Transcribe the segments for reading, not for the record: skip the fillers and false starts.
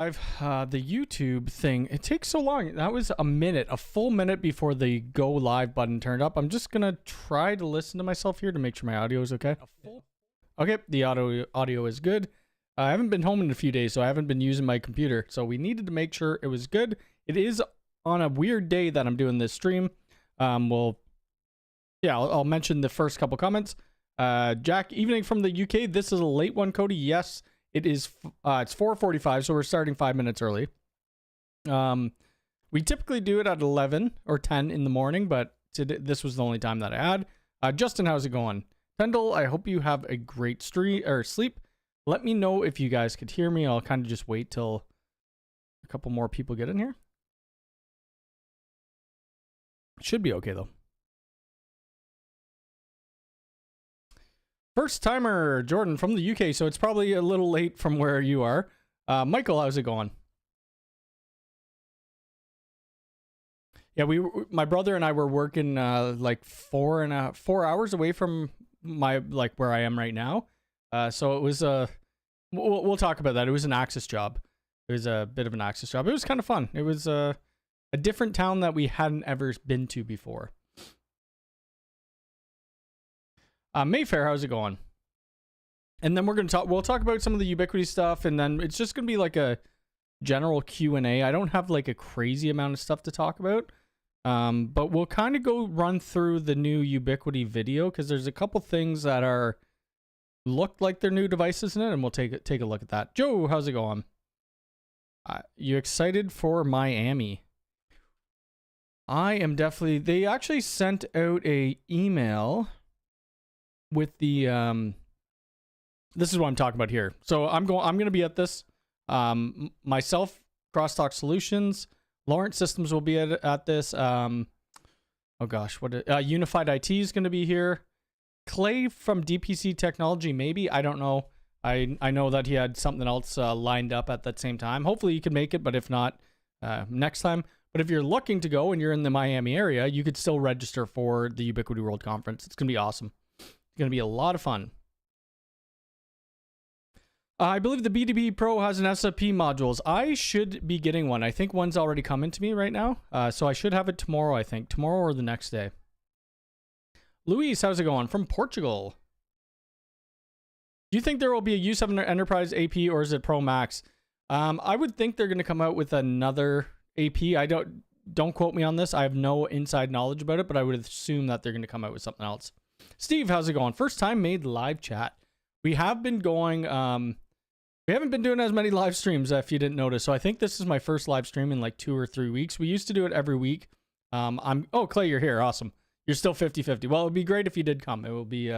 I've the YouTube thing, it takes so long. That was a full minute before the go live button turned up. I'm just gonna try to listen to myself here to make sure my audio is okay. Okay, the audio is good. I haven't been home in a few days, so I haven't been using my computer. So we needed to make sure it was good. It is on a weird day that I'm doing this stream. I'll mention the first couple comments. Jack, evening from the UK. This is a late one, Cody. Yes. It is, it's 4:45, so we're starting 5 minutes early. We typically do it at 11 or 10 in the morning, but today, this was the only time that I had. Justin, how's it going? Pendle, I hope you have a great sleep. Let me know if you guys could hear me. I'll kind of just wait till a couple more people get in here. Should be okay, though. First timer, Jordan from the UK, so it's probably a little late from where you are. Michael, how's it going? Yeah, my brother and I were working like 4 hours away from where I am right now. So it was we'll talk about that. It was an access job. It was a bit of an access job. It was kind of fun. It was a different town that we hadn't ever been to before. Mayfair, how's it going? And then we'll talk about some of the Ubiquiti stuff, and then it's just gonna be like a general Q&A. I don't have like a crazy amount of stuff to talk about, but we'll kind of go run through the new Ubiquiti video because there's a couple things that look like they're new devices in it, and we'll take a look at that. Joe, how's it going? You excited for Miami? I am definitely. They actually sent out a email with the this is what I'm talking about here. So I'm going to be at this myself, Crosstalk Solutions, Lawrence Systems will be at this. Oh gosh, Unified IT is going to be here. Clay from DPC Technology, maybe, I don't know. I know that he had something else lined up at that same time. Hopefully you can make it, but if not, next time. But if you're looking to go and you're in the Miami area, you could still register for the Ubiquiti World Conference. It's going to be awesome. It's going to be a lot of fun. I believe the UDB Pro has an SFP modules. I should be getting one. I think one's already coming to me right now. So I should have it tomorrow, I think. Tomorrow or the next day. Luis, how's it going? From Portugal. Do you think there will be a U7 Enterprise AP or is it Pro Max? I would think they're going to come out with another AP. I don't quote me on this. I have no inside knowledge about it, but I would assume that they're going to come out with something else. Steve, how's it going? First time made live chat. We have been going, we haven't been doing as many live streams if you didn't notice. So I think this is my first live stream in like 2 or 3 weeks. We used to do it every week. Oh, Clay, you're here. Awesome. You're still 50-50. Well, it would be great if you did come. It will be,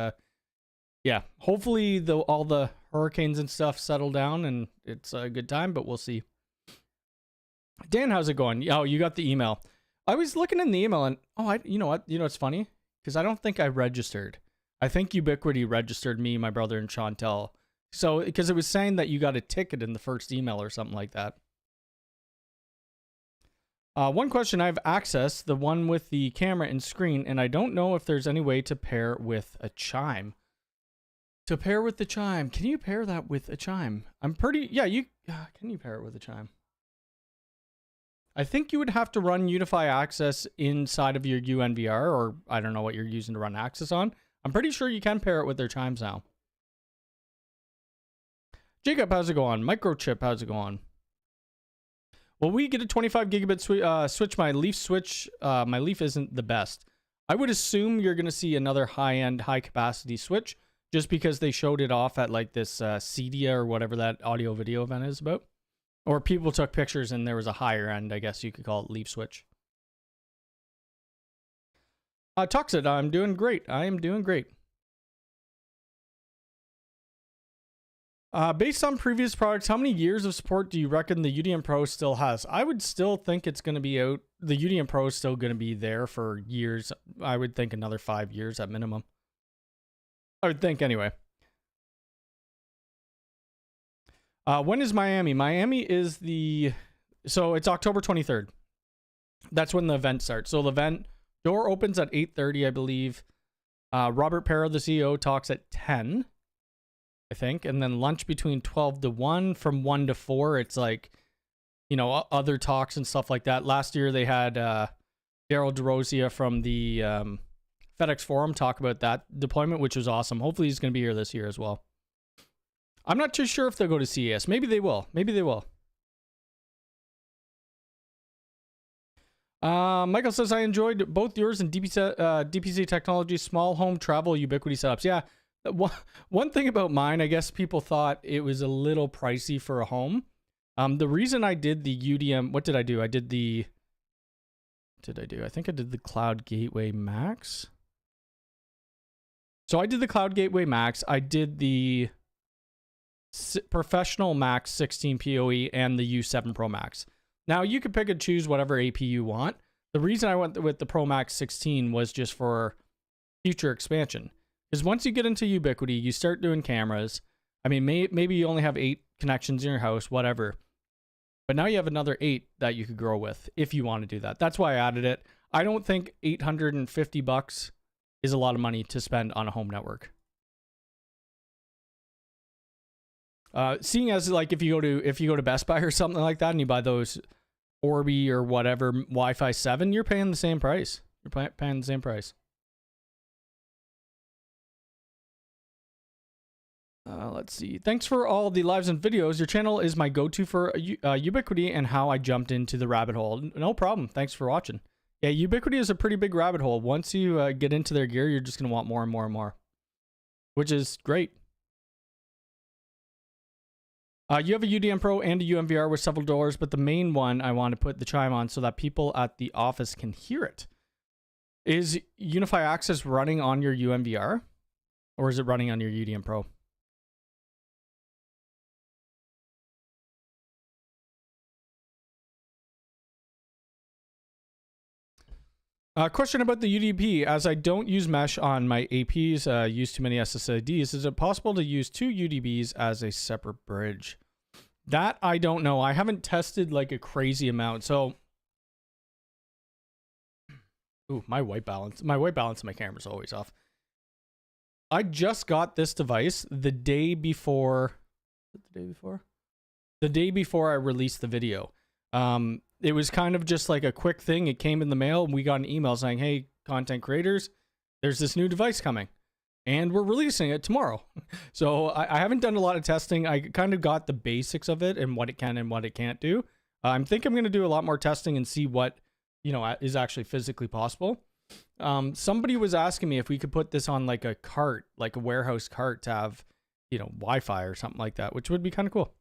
yeah, hopefully all the hurricanes and stuff settle down and it's a good time, but we'll see. Dan, how's it going? Oh, you got the email. I was looking in the email and, you know what? You know, it's funny because I don't think I registered. I think Ubiquiti registered me, my brother, and Chantel. So, because it was saying that you got a ticket in the first email or something like that. One question, I have access, the one with the camera and screen, and I don't know if there's any way to pair with a chime. To pair with the chime. Can you pair that with a chime? Yeah, can you pair it with a chime? I think you would have to run UniFi Access inside of your UNVR, or I don't know what you're using to run Access on. I'm pretty sure you can pair it with their chimes now. Jacob, how's it going? Microchip, how's it going? Well, we get a 25 gigabit switch. My Leaf switch, my Leaf isn't the best. I would assume you're going to see another high-end, high-capacity switch, just because they showed it off at like this CEDIA or whatever that audio-video event is about. Or people took pictures and there was a higher end, I guess you could call it, Leaf switch. Toxid, I'm doing great. I am doing great. Based on previous products, how many years of support do you reckon the UDM Pro still has? I would still think it's going to be out. The UDM Pro is still going to be there for years. I would think another 5 years at minimum. I would think anyway. When is Miami? Miami is so it's October 23rd. That's when the event starts. So the event door opens at 8:30, I believe. Robert Parra, the CEO, talks at 10. I think, and then lunch between 12 to 1. From 1 to 4, it's like you know, other talks and stuff like that. Last year they had Daryl DeRosia from the FedEx Forum talk about that deployment, which was awesome. Hopefully he's going to be here this year as well. I'm not too sure if they'll go to CES. Maybe they will. Maybe they will. Michael says, I enjoyed both yours and DPC Technology's small home travel Ubiquiti setups. Yeah, one thing about mine, I guess people thought it was a little pricey for a home. The reason I did the UDM, what did I do? I think I did the Cloud Gateway Max. So I did the Cloud Gateway Max. I did the Professional Max 16 PoE and the U7 Pro Max. Now, you could pick and choose whatever AP you want. The reason I went with the Pro Max 16 was just for future expansion. Because once you get into Ubiquiti, you start doing cameras. I mean, maybe you only have 8 connections in your house, whatever. But now you have another 8 that you could grow with if you want to do that. That's why I added it. I don't think $850 is a lot of money to spend on a home network. Seeing as like if you go to Best Buy or something like that and you buy those Orbi or whatever Wi-Fi 7, you're paying the same price. You're paying the same price. Let's see. Thanks for all the lives and videos. Your channel is my go-to for Ubiquiti and how I jumped into the rabbit hole. No problem. Thanks for watching. Yeah, Ubiquiti is a pretty big rabbit hole. Once you get into their gear, you're just going to want more and more and more, which is great. You have a UDM Pro and a UMVR with several doors, but the main one I want to put the chime on so that people at the office can hear it. Is UniFi Access running on your UMVR, or is it running on your UDM Pro? Question about the UDP. As I don't use mesh on my APs, use too many SSIDs, is it possible to use 2 UDBs as a separate bridge? That I don't know. I haven't tested like a crazy amount. So, ooh, my white balance in my camera is always off. I just got this device the day before. The day before I released the video. It was kind of just like a quick thing. It came in the mail and we got an email saying, hey, content creators, there's this new device coming and we're releasing it tomorrow. So I haven't done a lot of testing. I kind of got the basics of it and what it can and what it can't do. I think I'm going to do a lot more testing and see what, you know, is actually physically possible. Somebody was asking me if we could put this on like a cart, like a warehouse cart to have, you know, Wi-Fi or something like that, which would be kind of cool.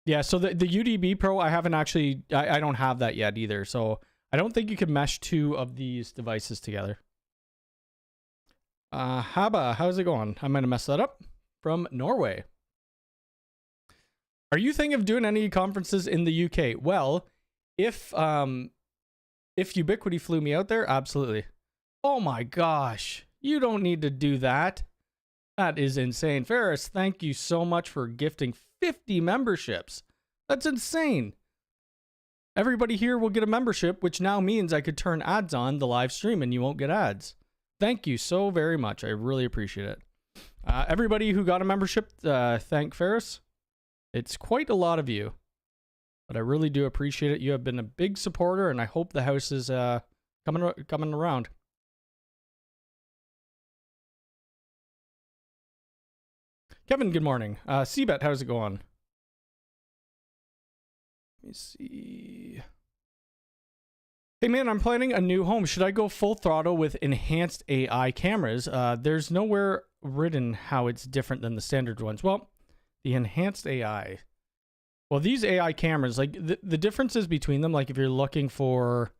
Yeah, so the UDB Pro, I haven't actually, I don't have that yet either. So I don't think you could mesh 2 of these devices together. Haba, how's it going? I might have messed that up. From Norway. Are you thinking of doing any conferences in the UK? Well, if Ubiquiti flew me out there, absolutely. Oh my gosh, you don't need to do that. That is insane. Ferris, thank you so much for gifting 50 memberships. That's insane. Everybody here will get a membership, which now means I could turn ads on the live stream and you won't get ads. Thank you so very much. I really appreciate it. Everybody who got a membership, thank Ferris. It's quite a lot of you, but I really do appreciate it. You have been a big supporter, and I hope the house is coming around. Kevin, good morning. Seabet, how's it going? Let me see. Hey man, I'm planning a new home. Should I go full throttle with enhanced AI cameras? There's nowhere written how it's different than the standard ones. Well, the enhanced AI. Well, these AI cameras, like the differences between them, like if you're looking for,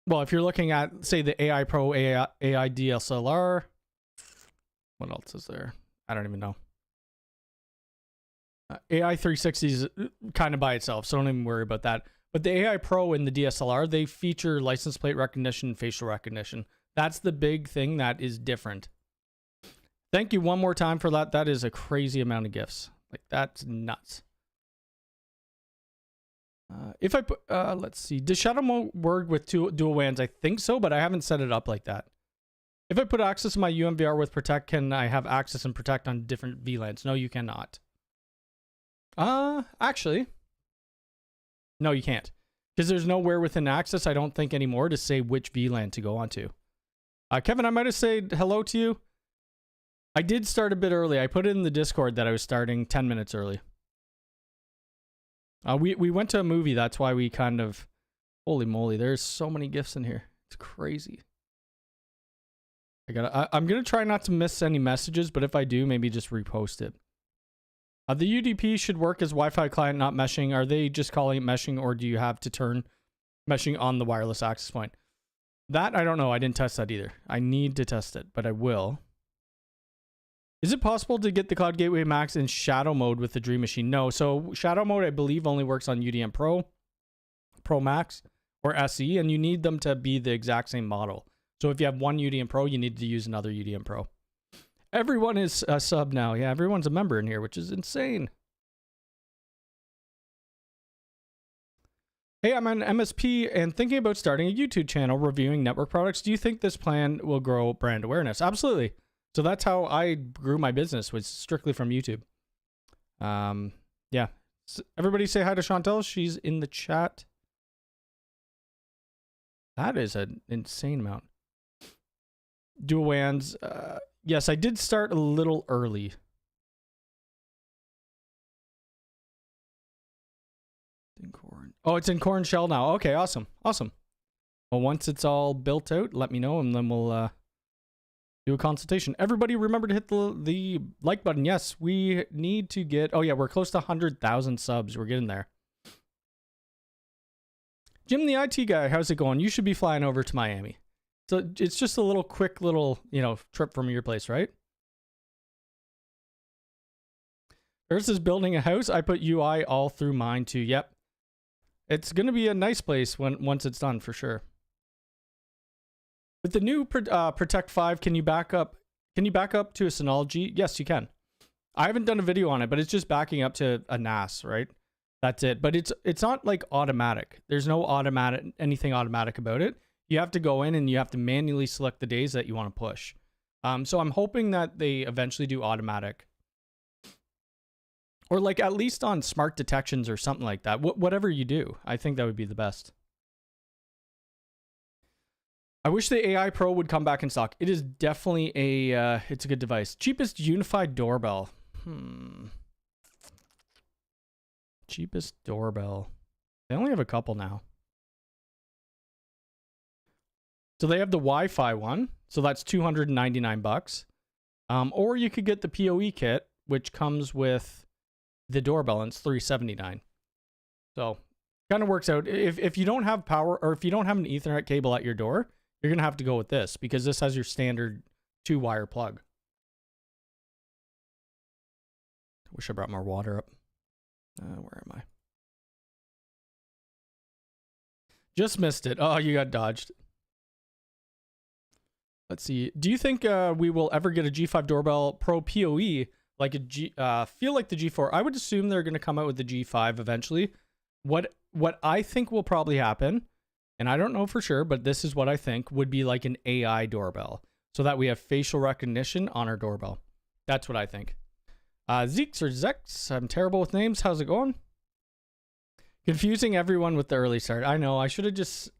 well, if you're looking at, say, the AI Pro AI DSLR, what else is there? I don't even know. AI 360 is kind of by itself, so don't even worry about that. But the AI Pro and the DSLR, they feature license plate recognition and facial recognition. That's the big thing that is different. Thank you one more time for that. That is a crazy amount of gifts. Like, that's nuts. If I put, let's see, does Shadow Mode work with dual WANs? I think so, but I haven't set it up like that. If I put access to my UMVR with Protect, can I have access and Protect on different VLANs? No, you cannot. Actually, no, you can't. Because there's nowhere within access, I don't think anymore, to say which VLAN to go onto. Kevin, I might have said hello to you. I did start a bit early. I put it in the Discord that I was starting 10 minutes early. We went to a movie. That's why we kind of... Holy moly, there's so many gifts in here. It's crazy. I'm going to try not to miss any messages, but if I do, maybe just repost it. The UDP should work as Wi-Fi client, not meshing. Are they just calling it meshing, or do you have to turn meshing on the wireless access point? That, I don't know. I didn't test that either. I need to test it, but I will. Is it possible to get the Cloud Gateway Max in shadow mode with the Dream Machine? No. So shadow mode, I believe, only works on UDM Pro, Pro Max, or SE, and you need them to be the exact same model. So if you have one UDM Pro, you need to use another UDM Pro. Everyone is a sub now. Yeah, everyone's a member in here, which is insane. Hey, I'm an MSP and thinking about starting a YouTube channel reviewing network products. Do you think this plan will grow brand awareness? Absolutely. So that's how I grew my business, was strictly from YouTube. Yeah. So everybody say hi to Chantel. She's in the chat. That is an insane amount. Dual WANs. Yes, I did start a little early. Oh, it's in Corn Shell now. Okay, awesome. Awesome. Well, once it's all built out, let me know, and then we'll do a consultation. Everybody remember to hit the like button. Yes, we need to get... Oh, yeah, we're close to 100,000 subs. We're getting there. Jim, the IT guy, how's it going? You should be flying over to Miami. So it's just a little quick little, trip from your place, right? Versus building a house, I put UI all through mine too. Yep. It's going to be a nice place once it's done, for sure. With the new Protect 5, can you back up to a Synology? Yes, you can. I haven't done a video on it, but it's just backing up to a NAS, right? That's it. But it's not like automatic. There's no anything automatic about it. You have to go in and you have to manually select the days that you want to push. So I'm hoping that they eventually do automatic. Or like at least on smart detections or something like that. Whatever you do, I think that would be the best. I wish the AI Pro would come back in stock. It is definitely it's a good device. Cheapest unified doorbell. Cheapest doorbell. They only have a couple now. So they have the Wi-Fi one, so that's $299. Or you could get the PoE kit, which comes with the doorbell, and it's $379. So kind of works out. If you don't have power, or if you don't have an Ethernet cable at your door, you're gonna have to go with this, because this has your standard 2-wire plug. Wish I brought more water up. Where am I? Just missed it. Oh, you got dodged. Let's see. Do you think we will ever get a G5 Doorbell Pro PoE like a feel like the G4? I would assume they're going to come out with the G5 eventually. What I think will probably happen, and I don't know for sure, but this is what I think, would be like an AI doorbell, so that we have facial recognition on our doorbell. That's what I think. Zeeks or Zex, I'm terrible with names. How's it going? Confusing everyone with the early start. I know. I should have just...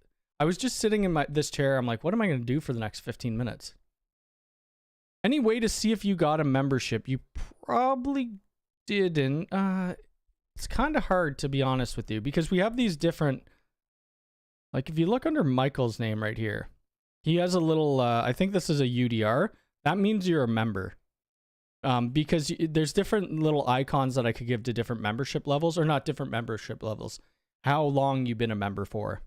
I was just sitting in this chair. I'm like, what am I going to do for the next 15 minutes? Any way to see if you got a membership? You probably didn't. It's kind of hard, to be honest with you, because we have these different... Like, if you look under Michael's name right here, he has a little... I think this is a UDR. That means you're a member. Because there's different little icons that I could give to different membership levels, or not different membership levels. How long you've been a member for.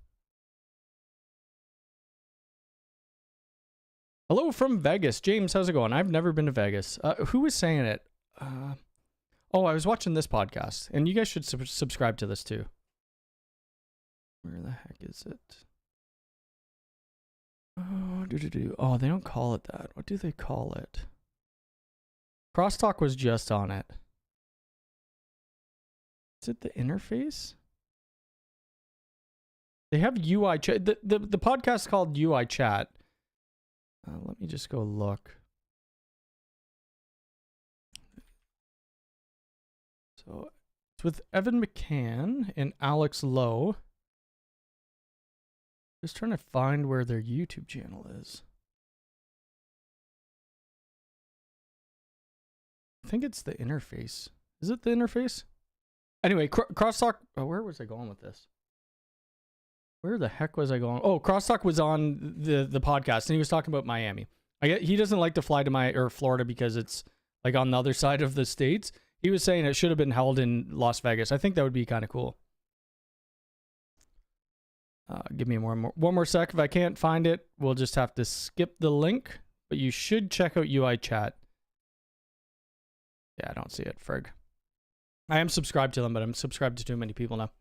Hello from Vegas. James, how's it going? I've never been to Vegas. Who was saying it? Oh, I was watching this podcast, and you guys should subscribe to this too. Where the heck is it? Oh, they don't call it that. What do they call it? Crosstalk was just on it. Is it the interface? They have UI chat. The podcast called UI chat. Let me just go look. So it's with Evan McCann and Alex Lowe. Just trying to find where their YouTube channel is. I think it's the interface. Is it the interface? Anyway, Crosstalk. Oh, where was I going with this? Where the heck was I going? Oh, Crosstalk was on the podcast, and he was talking about Miami. He doesn't like to fly to Florida because it's like on the other side of the states. He was saying it should have been held in Las Vegas. I think that would be kind of cool. Give me one more sec. If I can't find it, we'll just have to skip the link. But you should check out UI Chat. Yeah, I don't see it. Frig. I am subscribed to them, but I'm subscribed to too many people now.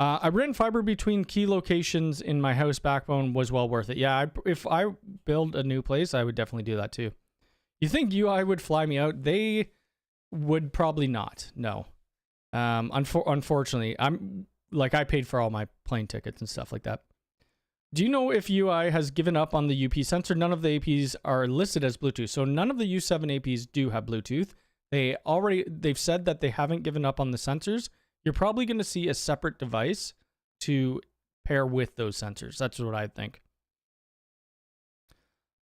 I ran fiber between key locations in my house backbone was well worth it. Yeah, if I build a new place, I would definitely do that too. You think UI would fly me out? They would probably not. No. Unfortunately, I paid for all my plane tickets and stuff like that. Do you know if UI has given up on the UP sensor? None of the APs are listed as Bluetooth. So none of the U7 APs do have Bluetooth. They've said that they haven't given up on the sensors. You're probably going to see a separate device to pair with those sensors. That's what I think.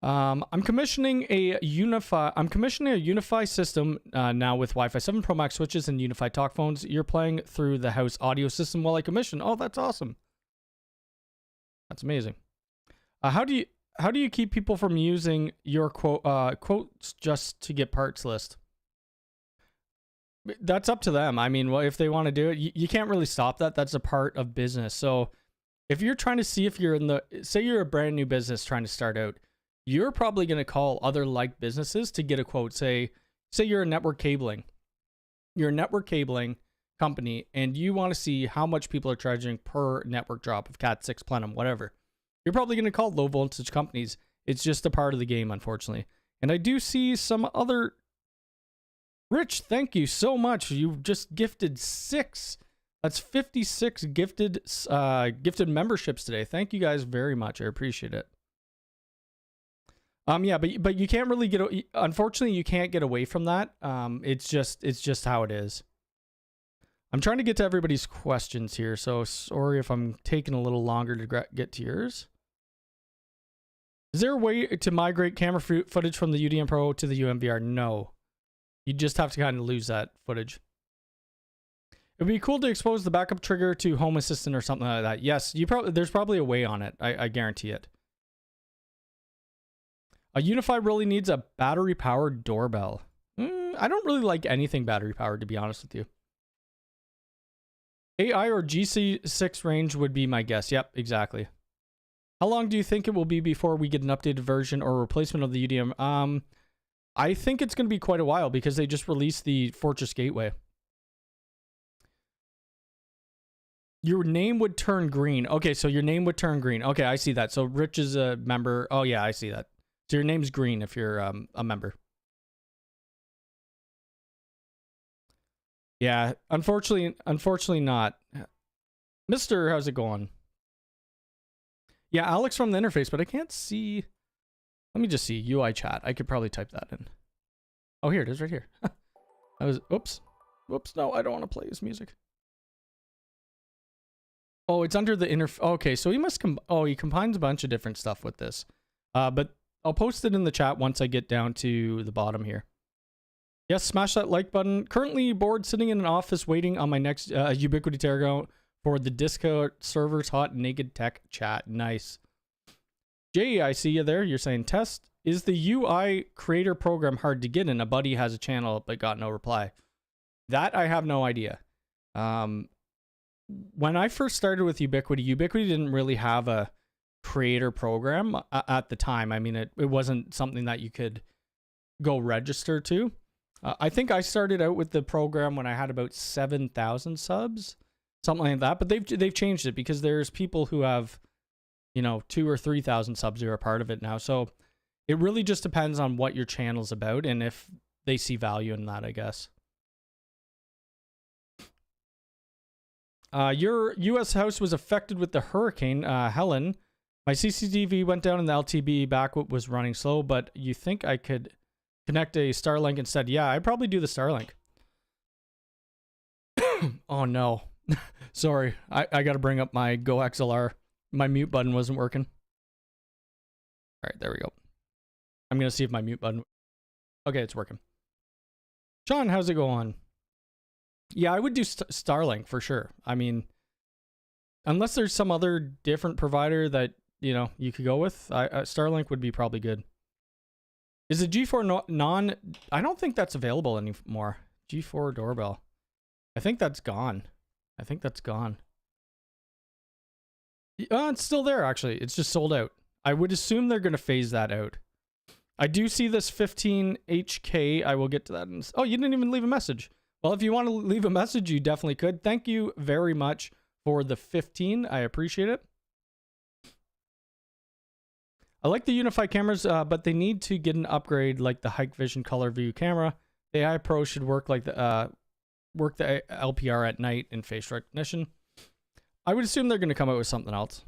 I'm commissioning a UniFi system now with Wi-Fi 7 Pro Max switches and UniFi talk phones. You're playing through the house audio system while I commission. Oh, that's awesome. That's amazing. How do you keep people from using your quotes just to get parts list? That's up to them. I mean, well, if they want to do it, you can't really stop that. That's a part of business. So if you're trying to see if you're say you're a brand new business trying to start out, you're probably going to call other like businesses to get a quote. Say you're a network cabling. You're a network cabling company and you want to see how much people are charging per network drop of Cat 6 Plenum, whatever. You're probably going to call low voltage companies. It's just a part of the game, unfortunately. And I do see some other... Rich, thank you so much. You just gifted 6. That's 56 gifted memberships today. Thank you guys very much. I appreciate it. Yeah, but you can't really unfortunately you can't get away from that. It's just how it is. I'm trying to get to everybody's questions here, so sorry if I'm taking a little longer to get to yours. Is there a way to migrate camera footage from the UDM Pro to the UMVR? No. You just have to kind of lose that footage. It'd be cool to expose the backup trigger to Home Assistant or something like that. Yes, there's probably a way on it. I guarantee it. A UniFi really needs a battery-powered doorbell. I don't really like anything battery-powered, to be honest with you. AI or GC6 range would be my guess. Yep, exactly. How long do you think it will be before we get an updated version or replacement of the UDM? I think it's going to be quite a while because they just released the Fortress Gateway. Your name would turn green. Okay, so your name would turn green. Okay, I see that. So Rich is a member. Oh, yeah, I see that. So your name's green if you're a member. Yeah, unfortunately not. Mister, how's it going? Yeah, Alex from the interface, but I can't see. Let me just see UI chat. I could probably type that in. Oh, here it is right here. Oops. No, I don't want to play his music. Oh, it's under the okay, so he must he combines a bunch of different stuff with this. But I'll post it in the chat once I get down to the bottom here. Yes, smash that like button. Currently bored sitting in an office waiting on my next Ubiquiti Terrago for the Discord server's hot naked tech chat. Nice. Jay, I see you there. You're saying test. Is the UI creator program hard to get in? A buddy has a channel but got no reply. That I have no idea. When I first started with Ubiquiti didn't really have a creator program at the time. I mean, it wasn't something that you could go register to. I think I started out with the program when I had about 7,000 subs, something like that. But they've changed it because there's people who have, 2,000 or 3,000 subs who are a part of it now. So it really just depends on what your channel's about and if they see value in that, I guess. Your U.S. house was affected with the hurricane, Helen. My CCTV went down and the LTB back was running slow, but you think I could connect a Starlink instead? Yeah, I'd probably do the Starlink. Oh no. Sorry, I got to bring up my Go XLR. My mute button wasn't working. All right, there we go. I'm going to see if my mute button... Okay, it's working. Sean, how's it going? Yeah, I would do Starlink for sure. I mean, unless there's some other different provider that, you know, you could go with, Starlink would be probably good. Is the G4 non... I don't think that's available anymore. G4 doorbell. I think that's gone. I think that's gone. It's still there, actually. It's just sold out. I would assume they're going to phase that out. I do see this 15HK. I will get to that. Oh, you didn't even leave a message. Well, if you want to leave a message, you definitely could. Thank you very much for the 15. I appreciate it. I like the UniFi cameras, but they need to get an upgrade like the Hikvision Color View camera. The AI Pro should work like the LPR at night in face recognition. I would assume they're going to come out with something else.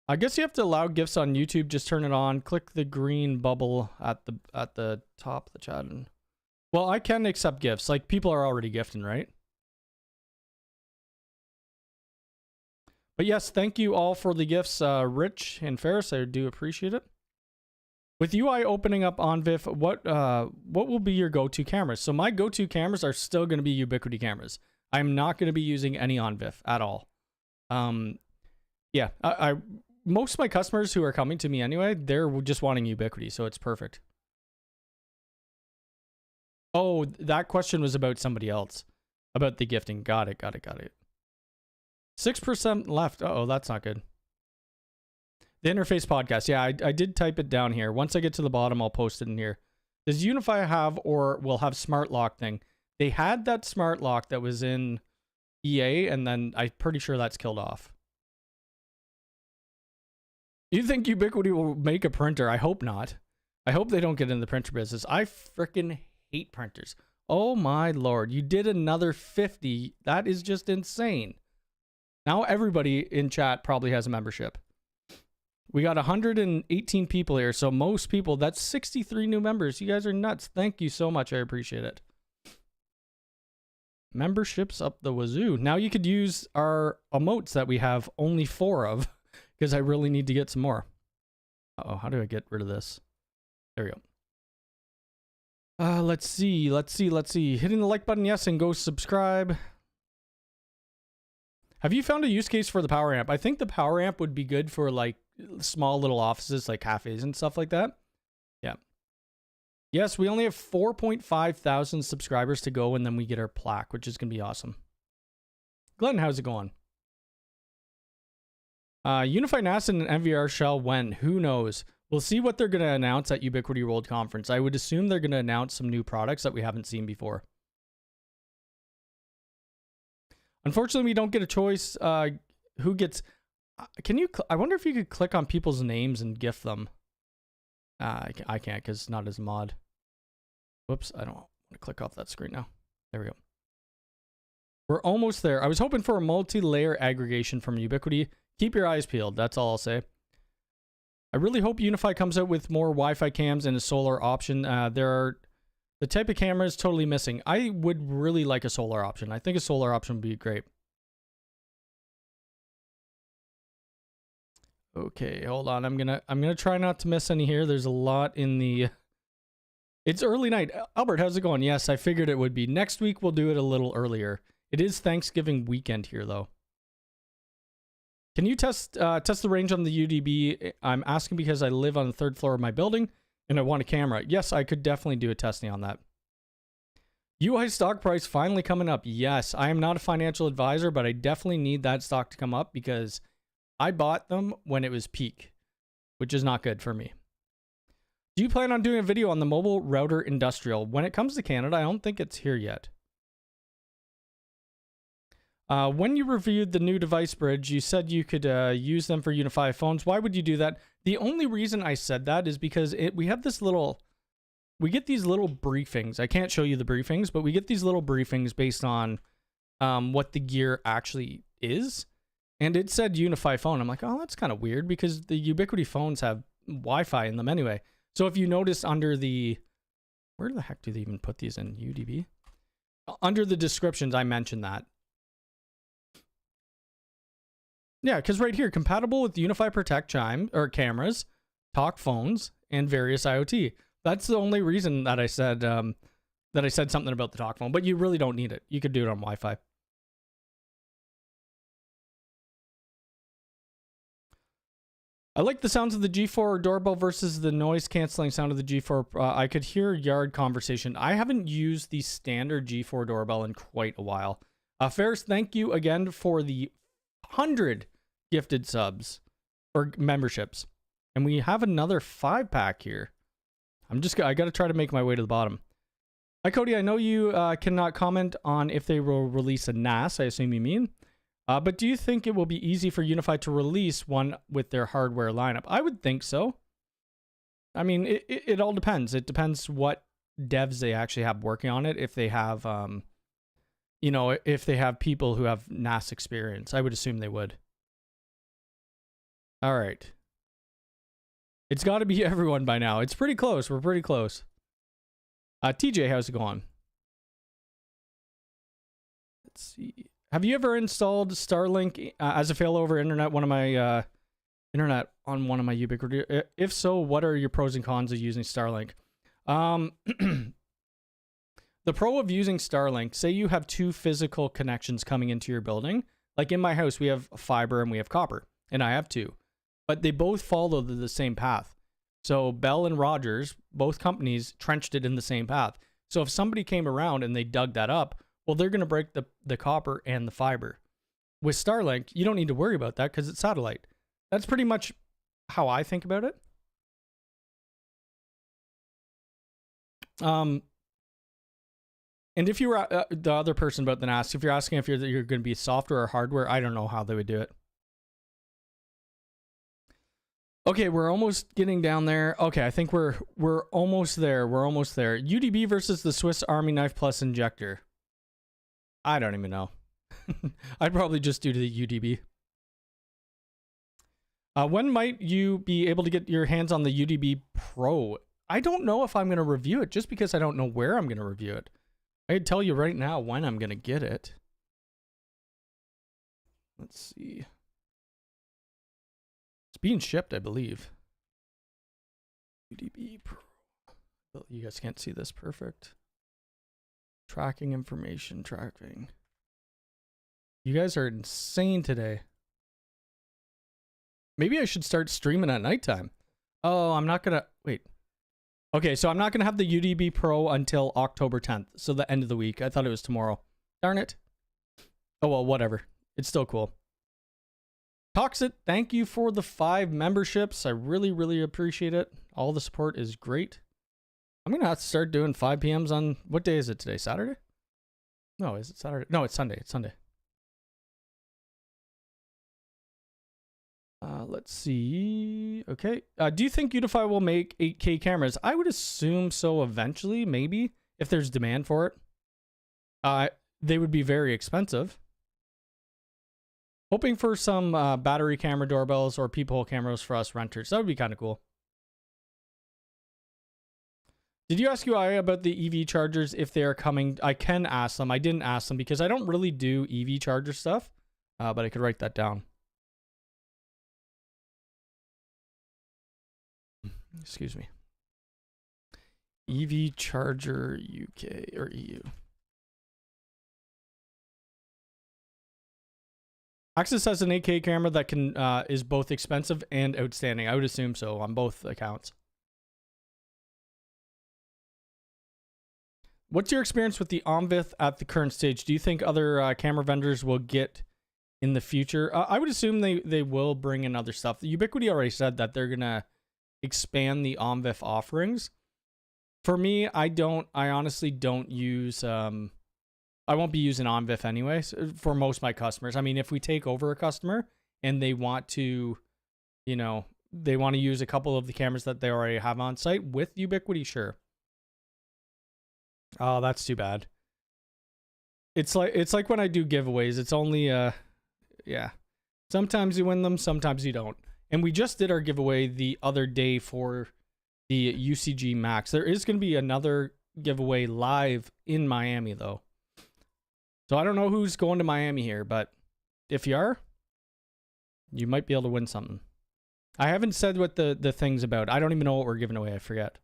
I guess you have to allow gifts on YouTube. Just turn it on. Click the green bubble at the top of the chat. And, well, I can accept gifts. Like, people are already gifting, right? But yes, thank you all for the gifts, Rich and Ferris. I do appreciate it. With UI opening up on VIF, what will be your go-to cameras? So my go-to cameras are still going to be Ubiquiti cameras. I'm not going to be using any on VIF at all. Yeah, most of my customers who are coming to me anyway, they're just wanting Ubiquiti, so it's perfect. Oh, that question was about somebody else. About the gifting. Got it. 6% left. Uh-oh, that's not good. The Interface Podcast. Yeah, I did type it down here. Once I get to the bottom, I'll post it in here. Does UniFi have or will have smart lock thing? They had that smart lock that was in EA, and then I'm pretty sure that's killed off. You think Ubiquiti will make a printer? I hope not. I hope they don't get in the printer business. I freaking hate printers. Oh my lord. You did another 50. That is just insane. Now everybody in chat probably has a membership. We got 118 people here, so most people, that's 63 new members. You guys are nuts. Thank you so much. I appreciate it. Memberships up the wazoo. Now you could use our emotes that we have only 4 of, because I really need to get some more. Uh-oh, how do I get rid of this? There we go. Let's see. Hitting the like button, yes, and go subscribe. Have you found a use case for the power amp? I think the power amp would be good for like small little offices like cafes and stuff like that. Yeah. Yes, we only have 4.5 thousand subscribers to go, and then we get our plaque, which is going to be awesome. Glenn, how's it going? UniFi NAS and NVR shell when? Who knows? We'll see what they're going to announce at Ubiquiti World Conference. I would assume they're going to announce some new products that we haven't seen before. Unfortunately, we don't get a choice. Who gets... Can you... I wonder if you could click on people's names and gift them. I can't because it's not as mod. Whoops, I don't want to click off that screen now. There we go. We're almost there. I was hoping for a multi-layer aggregation from Ubiquiti. Keep your eyes peeled. That's all I'll say. I really hope UniFi comes out with more Wi-Fi cams and a solar option. There are... The type of camera is totally missing. I would really like a solar option. I think a solar option would be great. Okay, hold on. I'm gonna try not to miss any here. There's a lot in the... It's early night. Albert, how's it going? Yes, I figured it would be. Next week we'll do it a little earlier. It is Thanksgiving weekend here though. Can you test the range on the UDB? I'm asking because I live on the 3rd floor of my building and I want a camera. Yes, I could definitely do a testing on that. UI stock price finally coming up. Yes, I am not a financial advisor, but I definitely need that stock to come up because I bought them when it was peak, which is not good for me. Do you plan on doing a video on the mobile router industrial? When it comes to Canada, I don't think it's here yet. When you reviewed the new device bridge, you said you could use them for UniFi phones. Why would you do that? The only reason I said that is because we have this little... We get these little briefings. I can't show you the briefings, but we get these little briefings based on what the gear actually is. And it said UniFi phone. I'm like, oh, that's kind of weird because the Ubiquiti phones have Wi-Fi in them anyway. So if you notice under the, where the heck do they even put these in? UDB? Under the descriptions, I mentioned that. Yeah, because right here, compatible with UniFi Protect chime or cameras, talk phones, and various IoT. That's the only reason that I said something about the talk phone, but you really don't need it. You could do it on Wi-Fi. I like the sounds of the G4 doorbell versus the noise canceling sound of the G4. I could hear yard conversation. I haven't used the standard G4 doorbell in quite a while. Ferris, thank you again for the 100 gifted subs or memberships. And we have another 5-pack here. I got to try to make my way to the bottom. Hi, Cody. I know you cannot comment on if they will release a NAS. I assume you mean. But do you think it will be easy for UniFi to release one with their hardware lineup? I would think so. I mean, it all depends. It depends what devs they actually have working on it. If they have, you know, if they have people who have NAS experience, I would assume they would. All right. It's got to be everyone by now. It's pretty close. We're pretty close. TJ, how's it going? Let's see. Have you ever installed Starlink as a failover internet on one of my Ubiquiti? If so, what are your pros and cons of using Starlink? The pro of using Starlink, say you have 2 physical connections coming into your building. Like in my house, we have fiber and we have copper, and I have 2. But they both follow the same path. So Bell and Rogers, both companies, trenched it in the same path. So if somebody came around and they dug that up, well, they're going to break the copper and the fiber. With Starlink, you don't need to worry about that because it's satellite. That's pretty much how I think about it. And if you were the other person about the NAS, if you're asking if you're going to be software or hardware, I don't know how they would do it. Okay, we're almost getting down there. Okay, I think we're almost there. We're almost there. UDB versus the Swiss Army Knife Plus injector. I don't even know. I'd probably just do the UDB. When might you be able to get your hands on the UDB Pro? I don't know if I'm going to review it just because I don't know where I'm going to review it. I'd tell you right now when I'm going to get it. Let's see. It's being shipped, I believe. UDB Pro. You guys can't see this. Perfect. Tracking information, tracking. You guys are insane today. Maybe I should start streaming at nighttime. Oh, I'm not going to... Wait. Okay, so I'm not going to have the UDB Pro until October 10th. So the end of the week. I thought it was tomorrow. Darn it. Oh, well, whatever. It's still cool. Toxit, thank you for the 5 memberships. I really, really appreciate it. All the support is great. I'm going to have to start doing 5 p.m.s on... What day is it today? Saturday? No, is it Saturday? No, it's Sunday. It's Sunday. Let's see. Okay. Do you think UniFi will make 8K cameras? I would assume so eventually, maybe, if there's demand for it. They would be very expensive. Hoping for some battery camera doorbells or peephole cameras for us renters. That would be kind of cool. Did you ask UI about the EV chargers if they are coming? I can ask them. I didn't ask them because I don't really do EV charger stuff, but I could write that down. Excuse me. EV charger UK or EU. Axis has an 8K camera that can is both expensive and outstanding. I would assume so on both accounts. What's your experience with the OMVIF at the current stage? Do you think other camera vendors will get in the future? I would assume they will bring in other stuff. The Ubiquiti already said that they're gonna expand the OMVIF offerings. For me, I honestly don't use I won't be using OMVIF anyways for most of my customers. I mean, if we take over a customer and they want to, you know, they want to use a couple of the cameras that they already have on site with Ubiquiti, sure. Oh, that's too bad. It's like when I do giveaways, it's only yeah. Sometimes you win them, sometimes you don't. And we just did our giveaway the other day for the UCG Max. There is going to be another giveaway live in Miami, though. So I don't know who's going to Miami here, but if you are, you might be able to win something. I haven't said what the thing's about. I don't even know what we're giving away. I forget.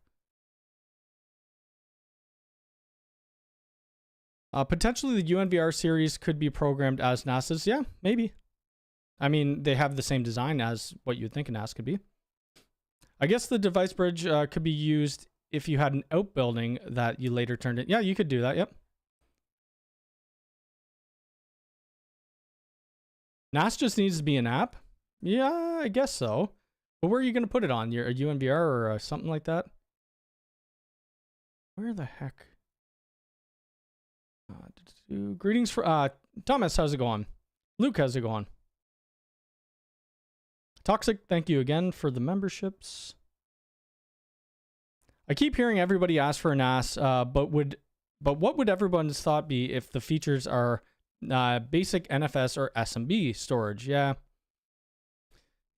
Potentially the UNVR series could be programmed as NAS's. Yeah, maybe. I mean, they have the same design as what you'd think a NAS could be. I guess the device bridge could be used if you had an outbuilding that you later turned it. Yeah, you could do that. Yep. NAS just needs to be an app. Yeah, I guess so. But where are you going to put it on? A UNVR or something like that? Where the heck? Greetings for Thomas. How's it going? Luke, how's it going? Toxic, thank you again for the memberships. I keep hearing everybody ask for a NAS, but what would everyone's thought be if the features are basic NFS or SMB storage? Yeah,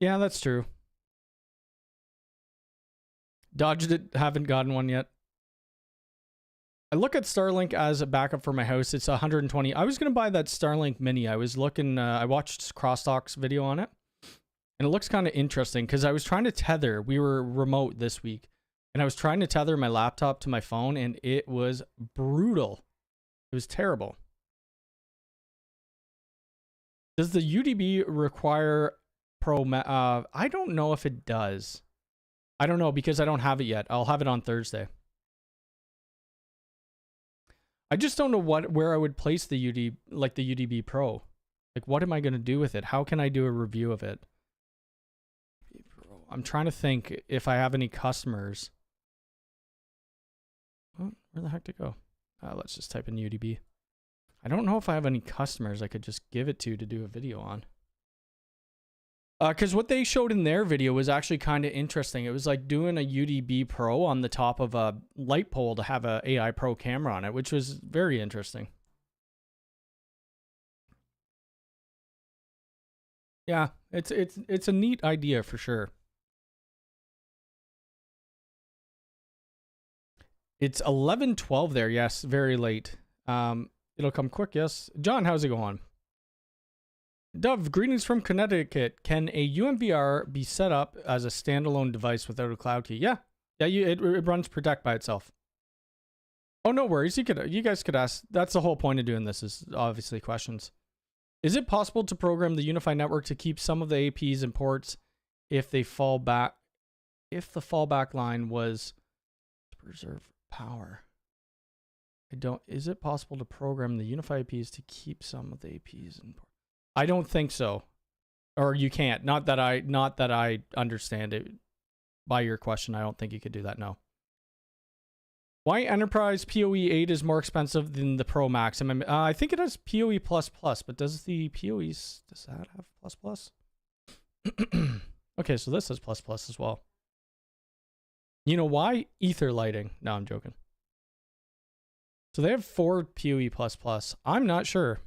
that's true. Dodged it, haven't gotten one yet. I look at Starlink as a backup for my house. It's 120. I was going to buy that Starlink Mini. I was looking, I watched Crosstalk's video on it. And it looks kind of interesting because I was trying to tether. We were remote this week. And I was trying to tether my laptop to my phone. And it was brutal. It was terrible. Does the UDB require Pro? I don't know if it does. I don't know because I don't have it yet. I'll have it on Thursday. I just don't know where I would place the UDB Pro. Like, what am I going to do with it? How can I do a review of it? I'm trying to think if I have any customers. Oh, where the heck to go? Let's just type in UDB. I don't know if I have any customers I could just give it to do a video on. Because what they showed in their video was actually kind of interesting. It was like doing a UDB Pro on the top of a light pole to have a AI Pro camera on it, which was very interesting. Yeah, it's a neat idea for sure. It's 11:12 there. Yes, very late. It'll come quick. Yes, John, how's it going? Dove, greetings from Connecticut. Can a UMVR be set up as a standalone device without a cloud key? Yeah, it runs Protect by itself. Oh, no worries. You guys could ask. That's the whole point of doing this, is obviously questions. Is it possible to program the UniFi network to keep some of the APs and ports if the fallback line was to preserve power? Is it possible to program the UniFi APs to keep some of the APs and ports? I don't think so. Or you can't. Not that I understand it by your question. I don't think you could do that, no. Why Enterprise PoE 8 is more expensive than the Pro Max? I think it has PoE++, but does the PoEs, does that have plus? Okay, so this has plus as well. You know why? Ether lighting. No, I'm joking. So they have 4 PoE++. I'm not sure.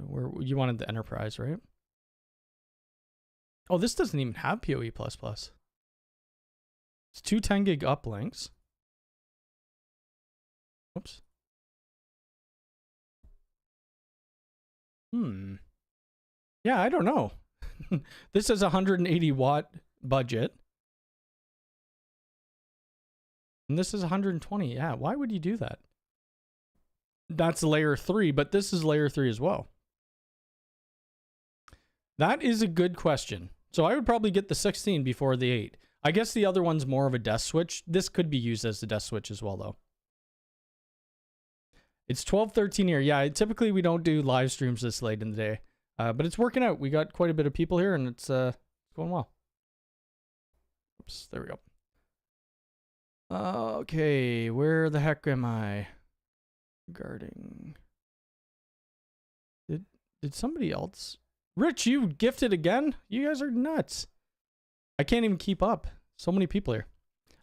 Where you wanted the Enterprise, right? Oh, this doesn't even have PoE++. It's 2 10 gig uplinks. Oops. Yeah, I don't know. This is a 180 watt budget. And this is 120. Yeah, why would you do that? That's layer 3, but this is layer 3 as well. That is a good question. So I would probably get the 16 before the 8. I guess the other one's more of a desk switch. This could be used as the desk switch as well, though. It's 12:13 here. Yeah, typically we don't do live streams this late in the day. But it's working out. We got quite a bit of people here, and it's going well. Oops, there we go. Okay, where the heck am I? Regarding... Did somebody else... Rich, you gifted again? You guys are nuts. I can't even keep up. So many people here.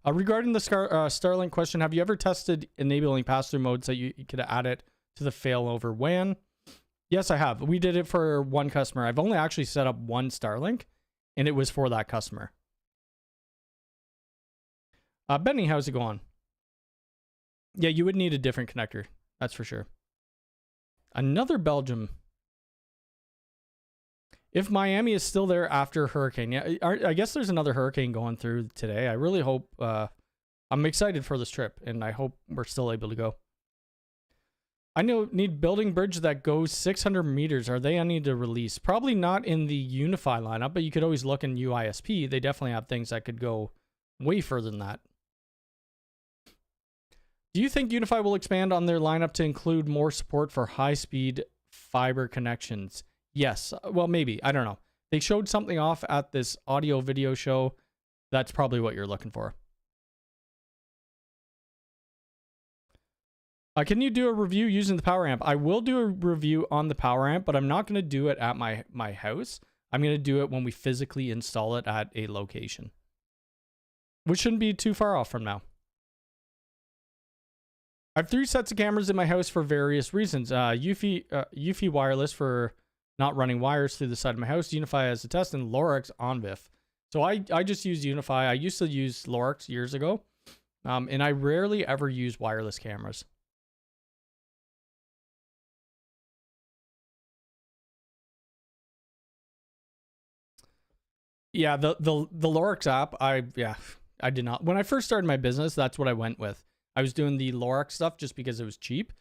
Regarding the Starlink question, have you ever tested enabling pass-through modes that you could add it to the failover WAN? Yes, I have. We did it for one customer. I've only actually set up one Starlink, and it was for that customer. Benny, how's it going? Yeah, you would need a different connector. That's for sure. Another Belgium. If Miami is still there after hurricane, yeah, I guess there's another hurricane going through today. I really hope, I'm excited for this trip, and I hope we're still able to go. I need building bridge that goes 600 meters. Are they any to release? Probably not in the UniFi lineup, but you could always look in UISP. They definitely have things that could go way further than that. Do you think UniFi will expand on their lineup to include more support for high-speed fiber connections? Yes. Well, maybe. I don't know. They showed something off at this audio video show. That's probably what you're looking for. Can you do a review using the power amp? I will do a review on the power amp, but I'm not going to do it at my house. I'm going to do it when we physically install it at a location, which shouldn't be too far off from now. I have 3 sets of cameras in my house for various reasons. UniFi wireless for not running wires through the side of my house, UniFi as a test, and Lorex OnVIF. So I just use UniFi. I used to use Lorex years ago, and I rarely ever use wireless cameras. Yeah, the Lorex app, I did not. When I first started my business, that's what I went with. I was doing the Lorex stuff just because it was cheap.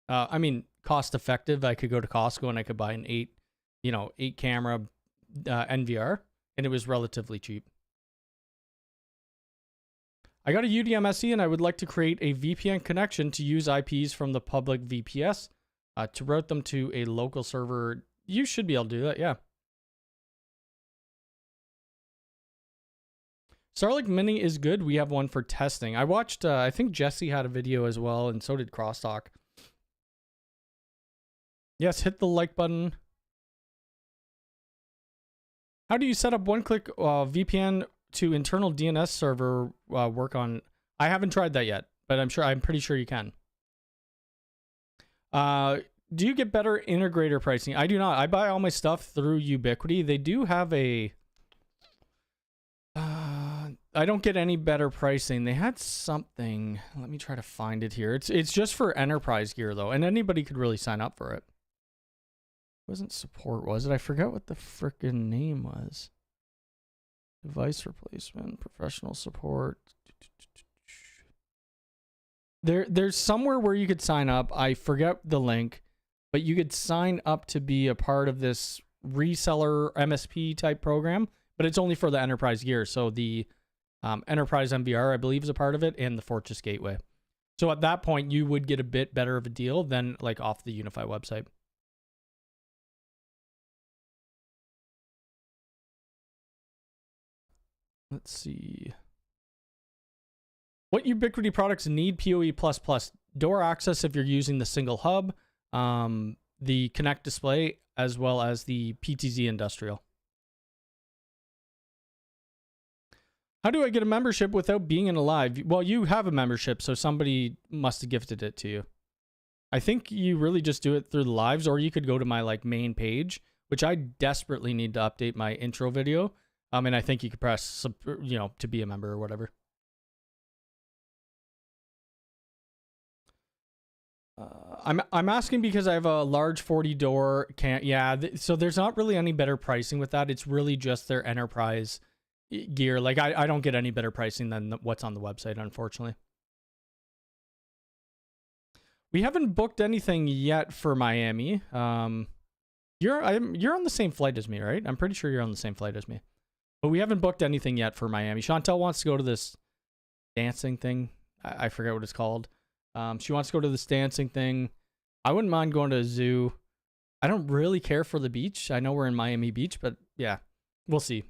I mean, cost effective. I could go to Costco and I could buy an 8 camera NVR, and it was relatively cheap. I got a UDMSE and I would like to create a VPN connection to use IPs from the public VPS to route them to a local server. You should be able to do that, yeah. Starlink Mini is good. We have one for testing. I watched, I think Jesse had a video as well, and so did Crosstalk. Yes, hit the like button. How do you set up one-click VPN to internal DNS server work on? I haven't tried that yet, but I'm pretty sure you can. Do you get better integrator pricing? I do not. I buy all my stuff through Ubiquiti. They do have a... I don't get any better pricing. They had something. Let me try to find it here. It's just for enterprise gear though, and anybody could really sign up for it. It wasn't support, was it? I forgot what the frickin' name was. Device replacement, professional support. There's somewhere where you could sign up. I forget the link, but you could sign up to be a part of this reseller MSP type program, but it's only for the enterprise gear. So the enterprise MVR, I believe, is a part of it, and the Fortress Gateway. So at that point, you would get a bit better of a deal than like off the UniFi website. Let's see. What Ubiquiti products need PoE++? Door access if you're using the single hub, the Connect display, as well as the PTZ industrial. How do I get a membership without being in a live? Well, you have a membership, so somebody must have gifted it to you. I think you really just do it through the lives, or you could go to my like main page, which I desperately need to update my intro video. And I think you could press, to be a member or whatever. I'm asking because I have a large 40 door so there's not really any better pricing with that. It's really just their enterprise gear. Like I don't get any better pricing than what's on the website, unfortunately. We haven't booked anything yet for Miami. You're on the same flight as me, right? I'm pretty sure you're on the same flight as me. But we haven't booked anything yet for Miami. Chantel wants to go to this dancing thing. I forget what it's called. She wants to go to this dancing thing. I wouldn't mind going to a zoo. I don't really care for the beach. I know we're in Miami Beach, but yeah, we'll see.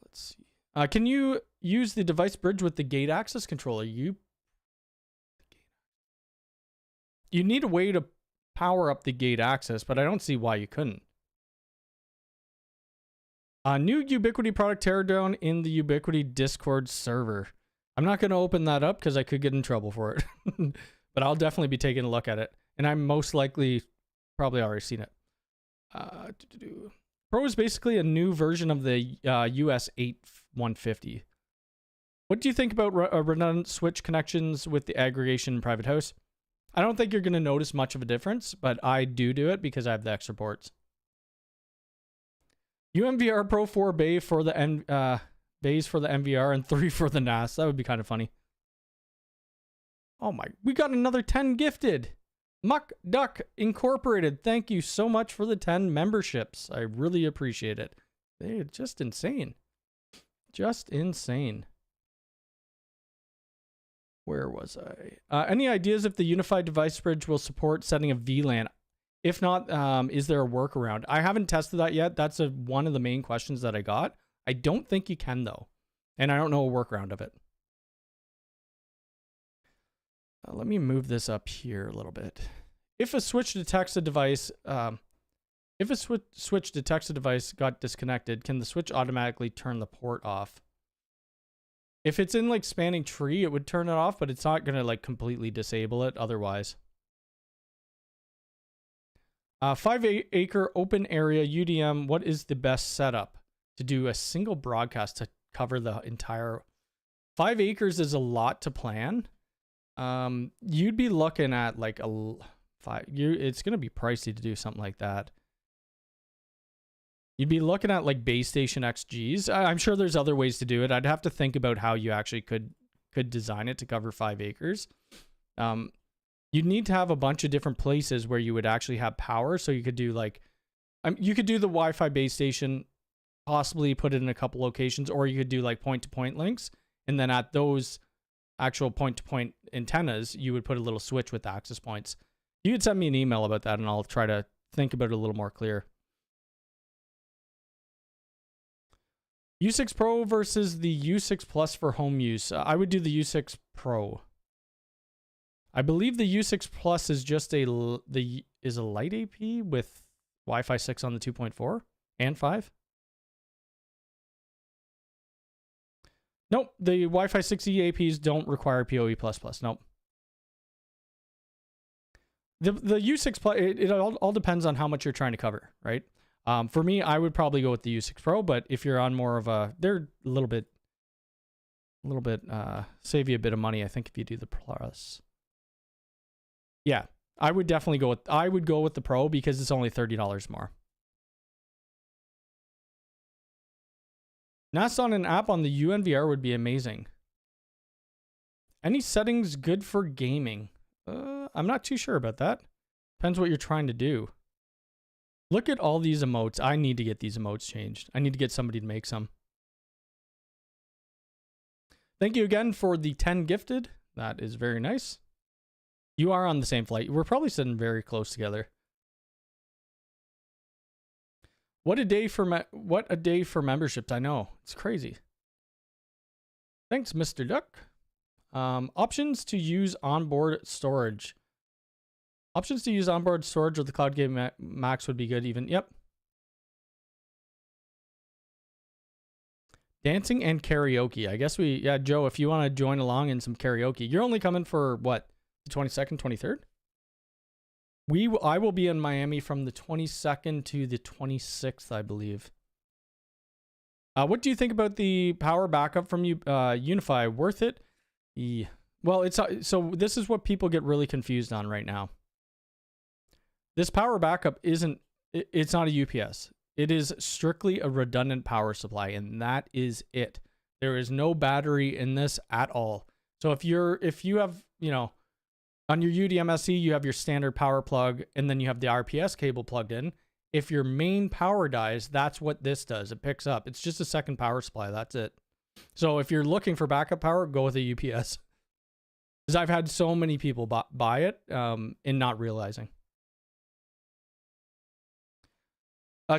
Let's see. Can you use the device bridge with the gate access controller? You need a way to power up the gate access, but I don't see why you couldn't. New Ubiquiti product teardown in the Ubiquiti Discord server. I'm not going to open that up because I could get in trouble for it. But I'll definitely be taking a look at it. and I'm most likely probably already seen it. Pro is basically a new version of the US 8150. What do you think about redundant switch connections with the aggregation in private house? I don't think you're going to notice much of a difference, but I do it because I have the extra ports. UMVR Pro 4 bay for the bays for the MVR and 3 for the NAS. That would be kind of funny. Oh my, we got another 10 gifted. Muck Duck Incorporated, thank you so much for the 10 memberships. I really appreciate it. They're just insane. Just insane. Where was I? Any ideas if the unified device bridge will support setting a VLAN? If not, is there a workaround? I haven't tested that yet. That's one of the main questions that I got. I don't think you can, though. And I don't know a workaround of it. Let me move this up here a little bit. If a switch detects a device, switch detects a device got disconnected, can the switch automatically turn the port off? If it's in like spanning tree, it would turn it off, but it's not gonna like completely disable it otherwise. 5-acre open area UDM. What is the best setup to do a single broadcast to cover the entire? 5 acres is a lot to plan. You'd be looking at like it's gonna be pricey to do something like that. You'd be looking at like base station XGs. I'm sure there's other ways to do it. I'd have to think about how you actually could design it to cover 5 acres. You'd need to have a bunch of different places where you would actually have power. So you could do like, you could do the Wi-Fi base station, possibly put it in a couple locations, or you could do like point-to-point links. And then at those actual point-to-point antennas, you would put a little switch with access points. You could send me an email about that and I'll try to think about it a little more clear. U6 Pro versus the U6 Plus for home use. I would do the U6 Pro. I believe the U6 Plus is just a light AP with Wi-Fi 6 on the 2.4 and 5. Nope, the Wi-Fi 6E APs don't require PoE++. Nope. The U6 Plus, it all depends on how much you're trying to cover, right? For me, I would probably go with the U6 Pro, but if you're on more of they're a little bit, save you a bit of money, I think, if you do the Plus. Yeah, I would definitely go with the Pro because it's only $30 more. NAS on an app on the UNVR would be amazing. Any settings good for gaming? I'm not too sure about that. Depends what you're trying to do. Look at all these emotes. I need to get these emotes changed. I need to get somebody to make some. Thank you again for the 10 gifted. That is very nice. You are on the same flight. We're probably sitting very close together. What a day for memberships. I know. It's crazy. Thanks, Mr. Duck. Options to use onboard storage. Options to use onboard storage with the Cloud Game Max would be good even. Yep. Dancing and karaoke. I guess yeah, Joe, if you want to join along in some karaoke. You're only coming for what? The 22nd, 23rd? I will be in Miami from the 22nd to the 26th, I believe. What do you think about the power backup from UniFi? Worth it? Yeah. Well, so this is what people get really confused on right now. This power backup it's not a UPS. It is strictly a redundant power supply, and that is it. There is no battery in this at all. So if you have, on your UDMSE, you have your standard power plug, and then you have the RPS cable plugged in. If your main power dies, that's what this does. It picks up. It's just a second power supply. That's it. So if you're looking for backup power, go with a UPS. Because I've had so many people buy it and not realizing.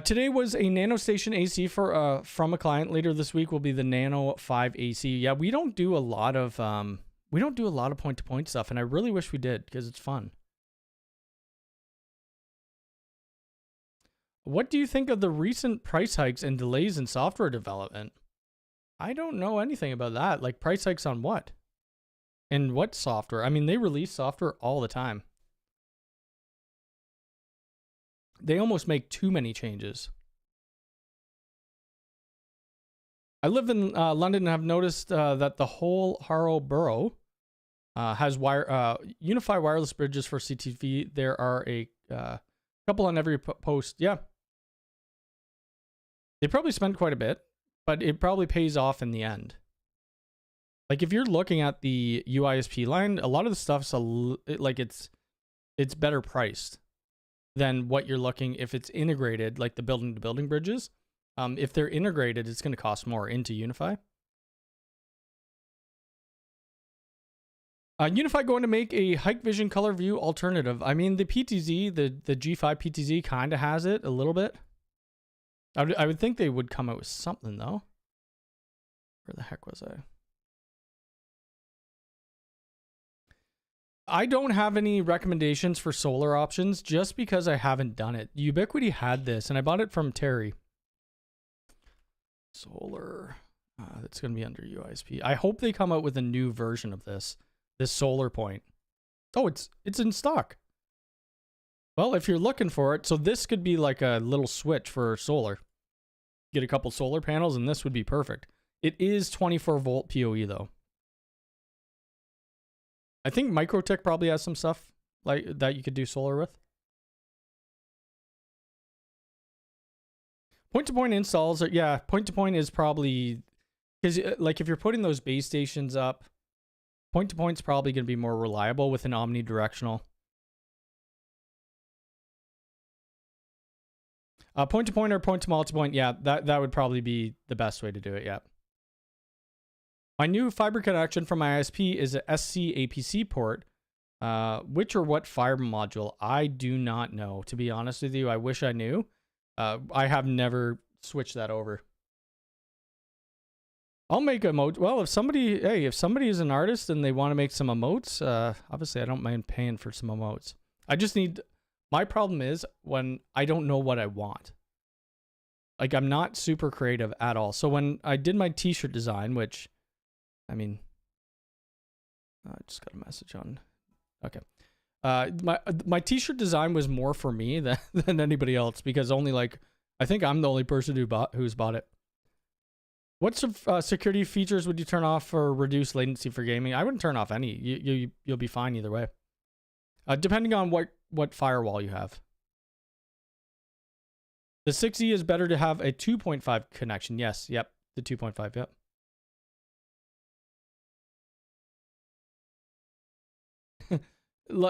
Today was a Nano Station AC from a client. Later this week will be the Nano 5 AC. Yeah, we don't do a lot of point-to-point stuff, and I really wish we did because it's fun. What do you think of the recent price hikes and delays in software development? I don't know anything about that. Like price hikes on what? And what software? I mean, they release software all the time. They almost make too many changes. I live in London and have noticed that the whole Harrow borough has UniFi wireless bridges for CTV. There are a couple on every post. Yeah. They probably spend quite a bit, but it probably pays off in the end. Like if you're looking at the UISP line, a lot of the stuff's it's better priced than what you're looking if it's integrated, like the building to building bridges. If they're integrated, it's going to cost more into UniFi. UniFi going to make a Hikvision color view alternative. I mean, the PTZ, the G5 PTZ kind of has it a little bit. I would think they would come out with something though. Where the heck was I? I don't have any recommendations for solar options just because I haven't done it. Ubiquiti had this and I bought it from Terry. Solar. That's going to be under UISP. I hope they come out with a new version of this solar point. Oh, it's in stock. Well, if you're looking for it, so this could be like a little switch for solar. Get a couple solar panels and this would be perfect. It is 24 volt PoE though. I think Microtech probably has some stuff like that you could do solar with. Point-to-point installs are, yeah, point-to-point is probably, because like if you're putting those base stations up, point-to-point's probably going to be more reliable with an omnidirectional. Point-to-point or point-to-multipoint, yeah, that would probably be the best way to do it, yeah. My new fiber connection from my ISP is a SC APC port. Which or what fiber module? I do not know, to be honest with you. I wish I knew. I have never switched that over. I'll make a emote. Well, if somebody is an artist and they want to make some emotes, obviously I don't mind paying for some emotes. I just need, my problem is when I don't know what I want. Like I'm not super creative at all. So when I did my t-shirt design, which, I mean, I just got a message on, okay. My t-shirt design was more for me than anybody else because only like, I think I'm the only person who's bought it. What security features would you turn off for reduced latency for gaming? I wouldn't turn off any. You'll be fine either way. Depending on what firewall you have. The 6E is better to have a 2.5 connection. Yes, yep, the 2.5, yep.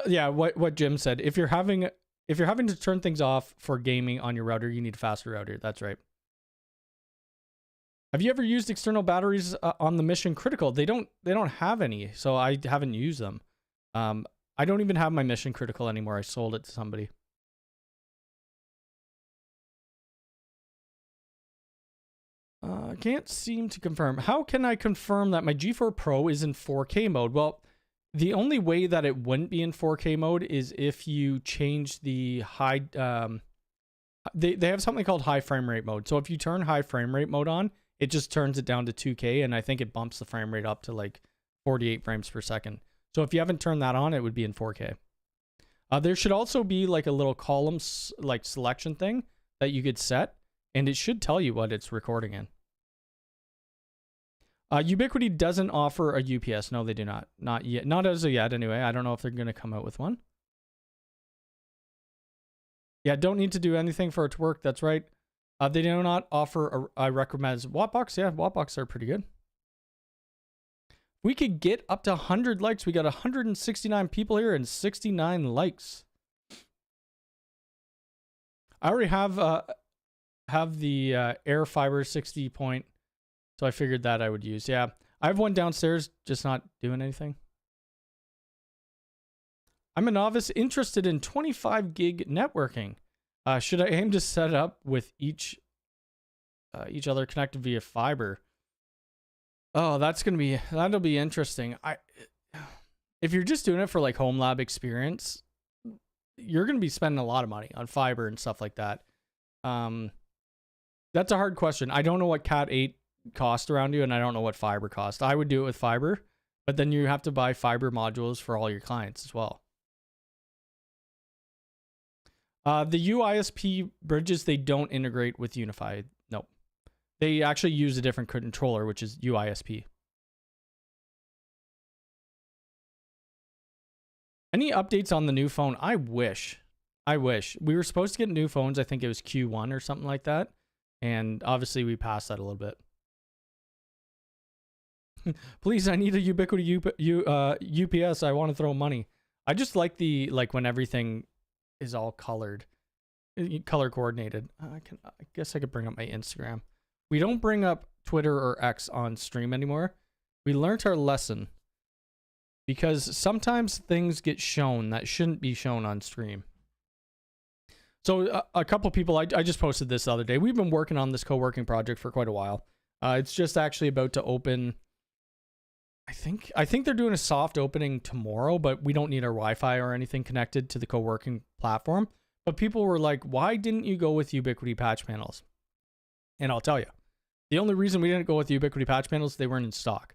Yeah, what Jim said. If you're having to turn things off for gaming on your router, you need a faster router. That's right. Have you ever used external batteries on the Mission Critical? They don't have any, so I haven't used them. I don't even have my Mission Critical anymore. I sold it to somebody. Can't seem to confirm. How can I confirm that my G4 Pro is in 4K mode? Well, the only way that it wouldn't be in 4K mode is if you change the high, they have something called high frame rate mode. So if you turn high frame rate mode on, it just turns it down to 2K, and I think it bumps the frame rate up to like 48 frames per second. So if you haven't turned that on, it would be in 4K. There should also be like a little column like selection thing that you could set, and it should tell you what it's recording in. Ubiquiti doesn't offer a UPS. No, they do not. Not yet. Not as of yet, anyway. I don't know if they're going to come out with one. Yeah, don't need to do anything for it to work. That's right. They do not offer I recommend Wattbox. Yeah, Wattbox are pretty good. We could get up to 100 likes. We got 169 people here and 69 likes. I already have the Air Fiber 60 point. So I figured that I would use. Yeah, I have one downstairs, just not doing anything. I'm a novice interested in 25 gig networking. Should I aim to set up with each other connected via fiber? Oh, that'll be interesting. If you're just doing it for like home lab experience, you're going to be spending a lot of money on fiber and stuff like that. That's a hard question. I don't know what Cat 8 cost around you, and I don't know what fiber cost. I would do it with fiber, but then you have to buy fiber modules for all your clients as well. The UISP bridges, they don't integrate with UniFi. Nope. They actually use a different controller, which is UISP. Any updates on the new phone? I wish. We were supposed to get new phones. I think it was Q1 or something like that. And obviously we passed that a little bit. Please, I need a Ubiquiti UPS. I want to throw money. I just like when everything is all color coordinated. I guess I could bring up my Instagram. We don't bring up Twitter or X on stream anymore. We learned our lesson because sometimes things get shown that shouldn't be shown on stream. So a couple people, I just posted this the other day. We've been working on this co-working project for quite a while. It's just actually about to open. I think they're doing a soft opening tomorrow, but we don't need our Wi-Fi or anything connected to the co-working platform. But people were like, why didn't you go with Ubiquiti patch panels? And I'll tell you, the only reason we didn't go with Ubiquiti patch panels, they weren't in stock.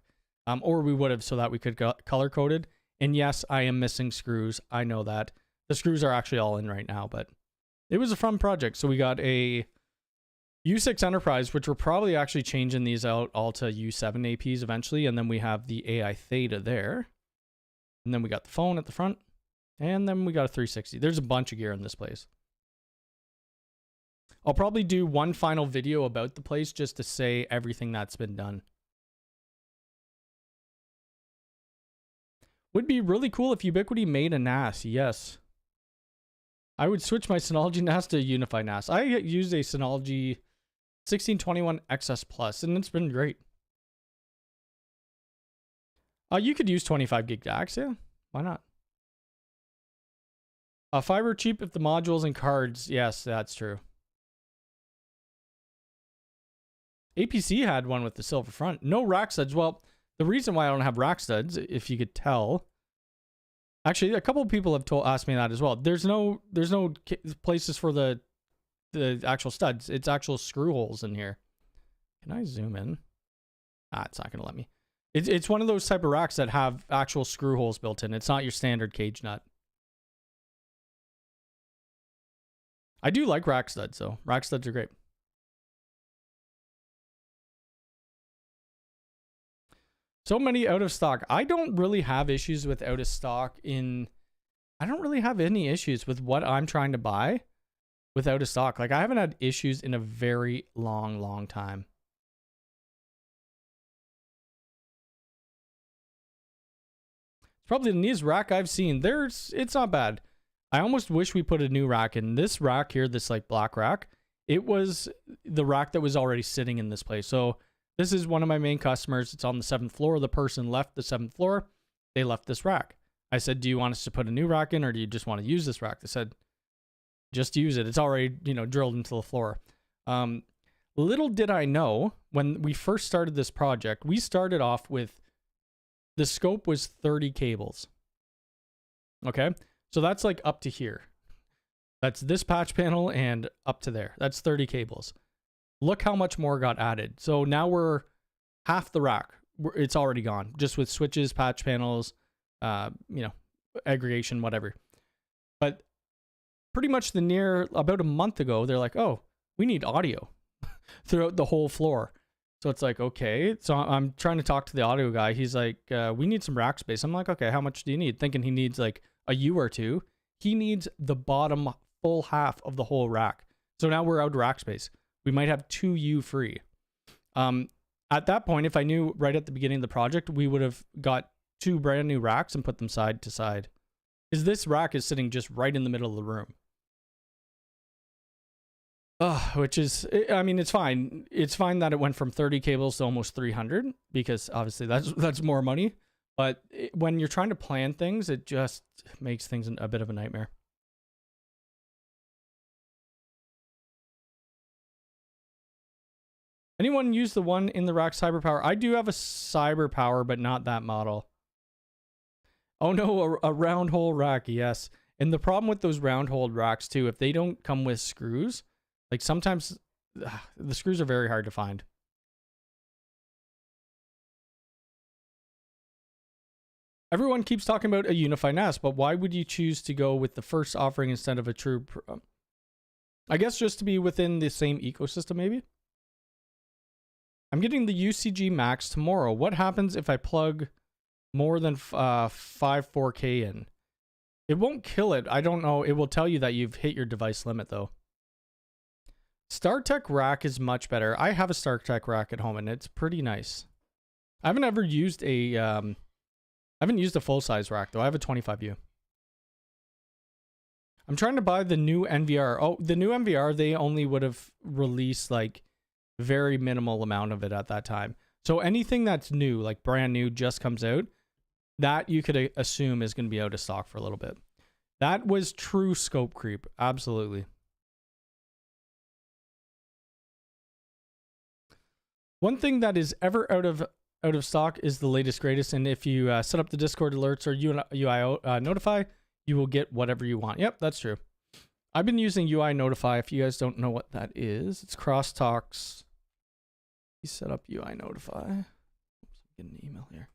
Or we would have so that we could color coded. And yes, I am missing screws. I know that. The screws are actually all in right now, but it was a fun project. So we got a U6 Enterprise, which we're probably actually changing these out all to U7 APs eventually. And then we have the AI Theta there. And then we got the phone at the front. And then we got a 360. There's a bunch of gear in this place. I'll probably do one final video about the place just to say everything that's been done. Would be really cool if Ubiquiti made a NAS. Yes. I would switch my Synology NAS to UniFi NAS. I used a Synology 1621 XS Plus, and it's been great. You could use 25 gig DACs, yeah. Why not? Fiber cheap if the modules and cards. Yes, that's true. APC had one with the silver front. No rack studs. Well, the reason why I don't have rack studs, if you could tell. Actually, a couple of people have asked me that as well. There's no places for the actual studs. It's actual screw holes in here. Can I zoom in? It's not gonna let me. It's one of those type of racks that have actual screw holes built in. It's not your standard cage nut. I do like rack studs though. Rack studs are great. So many out of stock. I don't really have issues with out of stock I don't really have any issues with what I'm trying to buy with out of stock. Like I haven't had issues in a very long time. It's probably the neatest rack I've seen. It's not bad. I almost wish we put a new rack in. This rack here, this like black rack, it was the rack that was already sitting in this place. So this is one of my main customers. It's on the 7th floor. The person left the 7th floor. They left this rack. I said, do you want us to put a new rack in or do you just want to use this rack? They said, just use it. It's already, drilled into the floor. Little did I know when we first started this project, we started off with, the scope was 30 cables. Okay. So that's like up to here. That's this patch panel and up to there. That's 30 cables. Look how much more got added. So now we're half the rack. It's already gone just with switches, patch panels, aggregation, whatever. But pretty much about a month ago, they're like, oh, we need audio throughout the whole floor. So it's like, okay. So I'm trying to talk to the audio guy. He's like, we need some rack space. I'm like, okay, how much do you need? Thinking he needs like a U or two. He needs the bottom full half of the whole rack. So now we're out of rack space. We might have 2 U free. At that point, if I knew right at the beginning of the project, we would have got 2 brand new racks and put them side to side. Because this rack is sitting just right in the middle of the room. Which is, I mean, it's fine. It's fine that it went from 30 cables to almost 300 because obviously that's more money. But when you're trying to plan things, it just makes things a bit of a nightmare. Anyone use the one in the rack CyberPower? I do have a CyberPower, but not that model. Oh no, a round hole rack, yes. And the problem with those round hole racks too, if they don't come with screws, like sometimes the screws are very hard to find. Everyone keeps talking about a UniFi NAS, but why would you choose to go with the first offering instead of a true I guess just to be within the same ecosystem, maybe. I'm getting the UCG Max tomorrow. What happens if I plug more than 4K in? It won't kill it. I don't know. It will tell you that you've hit your device limit, though. StarTech rack is much better. I have a StarTech rack at home, and it's pretty nice. I haven't ever used a I haven't used a full-size rack, though. I have a 25U. I'm trying to buy the new NVR. Oh, the new NVR, they only would have released, like, very minimal amount of it at that time. So anything that's new, like brand new, just comes out, that you could assume is going to be out of stock for a little bit. That was true scope creep. Absolutely. One thing that is ever out of stock is the latest greatest. And if you set up the Discord alerts or UI Notify, you will get whatever you want. Yep, that's true. I've been using UI Notify. If you guys don't know what that is, it's crosstalks. You set up UI Notify. Oops, I'm getting an email here.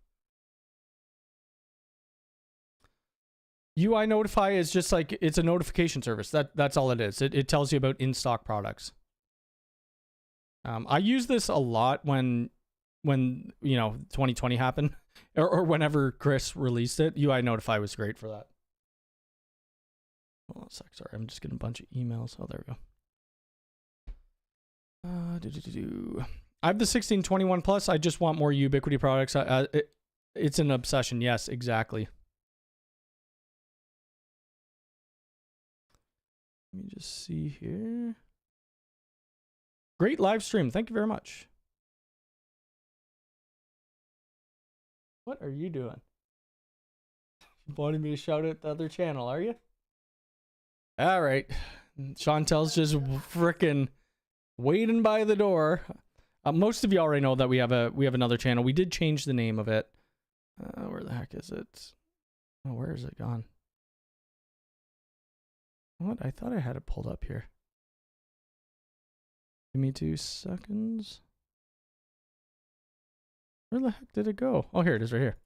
UI Notify is just like, it's a notification service. That's all it is. It tells you about in-stock products. I use this a lot when you know 2020 happened, or whenever Chris released it. UI Notify was great for that. Hold on a sec. Sorry, I'm just getting a bunch of emails. Oh, there we go. I have the 1621 Plus. I just want more Ubiquiti products. It's an obsession. Yes, exactly. Let me just see here. Great live stream. Thank you very much. What are you doing? Wanting me to shout out the other channel, are you? All right. Chantel's just frickin' waiting by the door. Most of you already know that we have another channel. We did change the name of it. Where the heck is it? Oh, where is it gone? What? I thought I had it pulled up here. Give me 2 seconds. Where the heck did it go? Oh, here it is right here.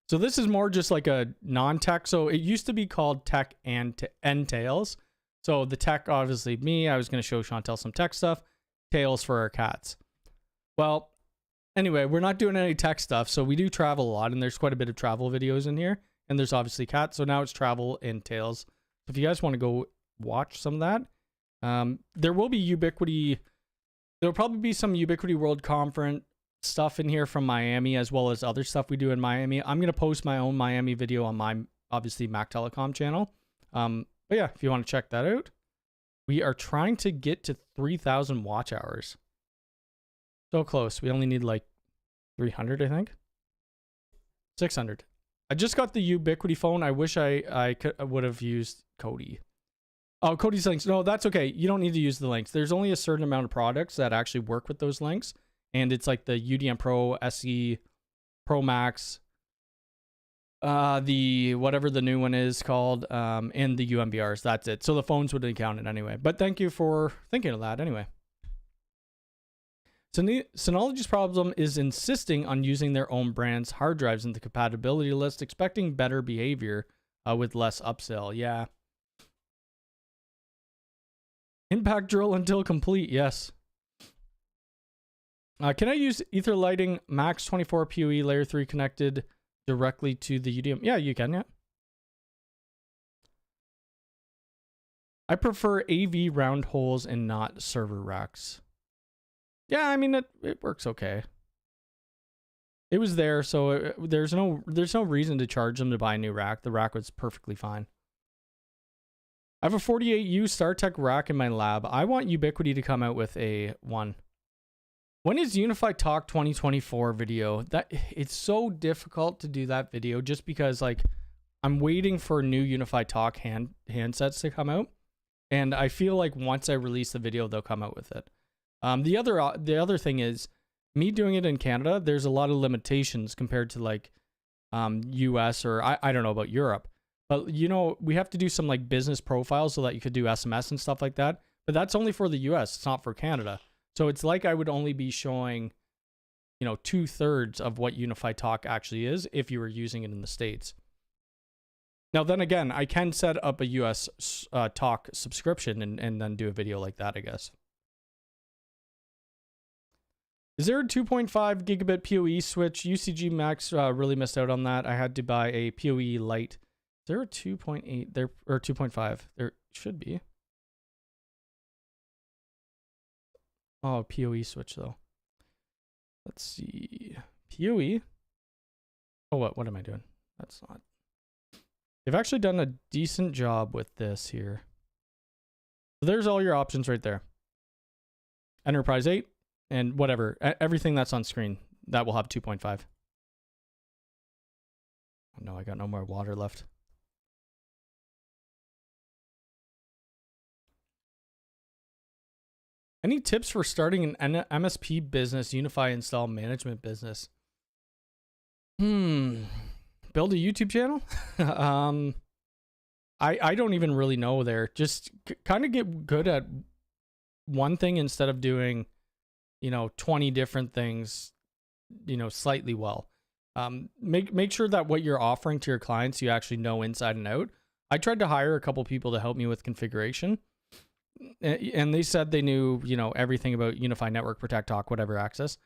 So this is more just like a non-tech. So it used to be called Tech and Tails. So the tech, obviously me, I was going to show Chantel some tech stuff. Tails for our cats. Well, anyway, we're not doing any tech stuff. So we do travel a lot, and there's quite a bit of travel videos in here. And there's obviously cats. So now it's travel and Tails. So if you guys want to go watch some of that, there will be Ubiquiti. There'll probably be some Ubiquiti World Conference stuff in here from Miami, as well as other stuff we do in Miami. I'm going to post my own Miami video on my, obviously, Mactelecom channel. But yeah, if you want to check that out. We are trying to get to 3,000 watch hours. So close. We only need like 300, I think. 600. I just got the Ubiquiti phone. I wish I would have used Cody. Oh, Cody's links. No, that's okay. You don't need to use the links. There's only a certain amount of products that actually work with those links. And it's like the UDM Pro, SE, Pro Max, the whatever the new one is called, and the UMBRs. That's it. So the phones wouldn't count it anyway. But thank you for thinking of that anyway. So Synology's problem is insisting on using their own brand's hard drives in the compatibility list, expecting better behavior with less upsell. Yeah. Impact drill until complete. Yes. Can I use Ether Lighting Max 24 PoE Layer 3 connected directly to the UDM? Yeah, you can, yeah. I prefer AV round holes and not server racks. Yeah, I mean, it works okay. It was there, so there's no reason to charge them to buy a new rack. The rack was perfectly fine. I have a 48U StarTech rack in my lab. I want Ubiquiti to come out with a one. When is UniFi Talk 2024 video? It's so difficult to do that video just because like I'm waiting for new UniFi Talk handsets to come out, and I feel like once I release the video, they'll come out with it. The other thing is me doing it in Canada. There's a lot of limitations compared to like US or I don't know about Europe, but you know we have to do some like business profiles so that you could do SMS and stuff like that. But that's only for the US. It's not for Canada. So it's like I would only be showing, you know, 2/3 of what UniFi Talk actually is if you were using it in the States. Now, then again, I can set up a US talk subscription and then do a video like that, I guess. Is there a 2.5 gigabit PoE switch? UCG Max really missed out on that. I had to buy a PoE Lite. Is there a 2.8 there or 2.5? There should be. Oh, PoE switch though. Let's see. PoE. Oh, what am I doing? That's not. They've actually done a decent job with this here. So there's all your options right there. Enterprise 8 and whatever. Everything that's on screen, that will have 2.5. Oh no, I got no more water left. Any tips for starting an MSP business, UniFi install management business? Build a YouTube channel? I don't even really know there. Just kind of get good at one thing instead of doing, 20 different things, slightly well. Make sure that what you're offering to your clients, you actually know inside and out. I tried to hire a couple people to help me with configuration, and they said they knew, everything about UniFi Network, Protect, Talk, whatever access.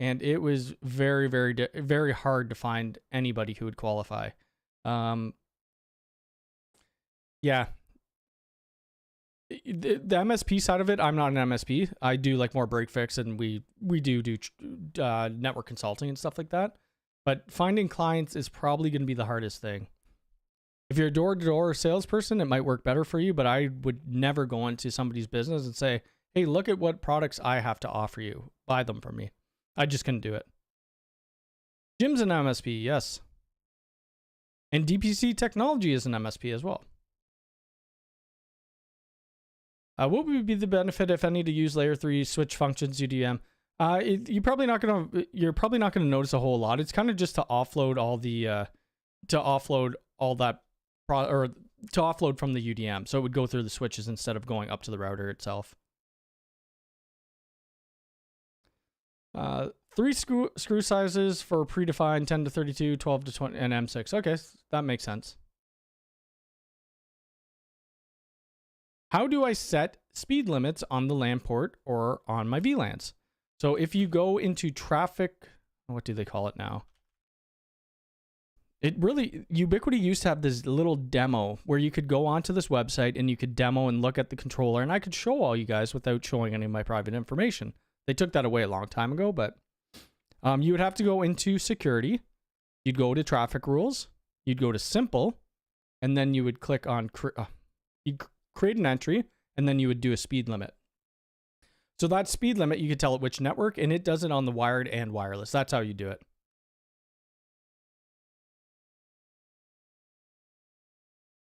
And it was very, very, very hard to find anybody who would qualify. Yeah. The MSP side of it, I'm not an MSP. I do like more break fix, and we do network consulting and stuff like that. But finding clients is probably going to be the hardest thing. If you're a door-to-door salesperson, it might work better for you, but I would never go into somebody's business and say, hey, look at what products I have to offer you. Buy them from me. I just couldn't do it. Jim's an MSP, yes. And DPC Technology is an MSP as well. What would be the benefit, if any, to use layer 3 switch functions UDM? You're probably not gonna notice a whole lot. It's kind of just to offload all the to offload from the UDM, so it would go through the switches instead of going up to the router itself. 3 screw sizes for predefined 10 to 32, 12 to 20, and M6. Okay, that makes sense. How do I set speed limits on the LAN port or on my VLANs? So if you go into traffic, what do they call it now? Ubiquiti used to have this little demo where you could go onto this website and you could demo and look at the controller, and I could show all you guys without showing any of my private information. They took that away a long time ago, but you would have to go into security. You'd go to traffic rules. You'd go to simple, and then you would click on, you'd create an entry, and then you would do a speed limit. So that speed limit, you could tell it which network, and it does it on the wired and wireless. That's how you do it.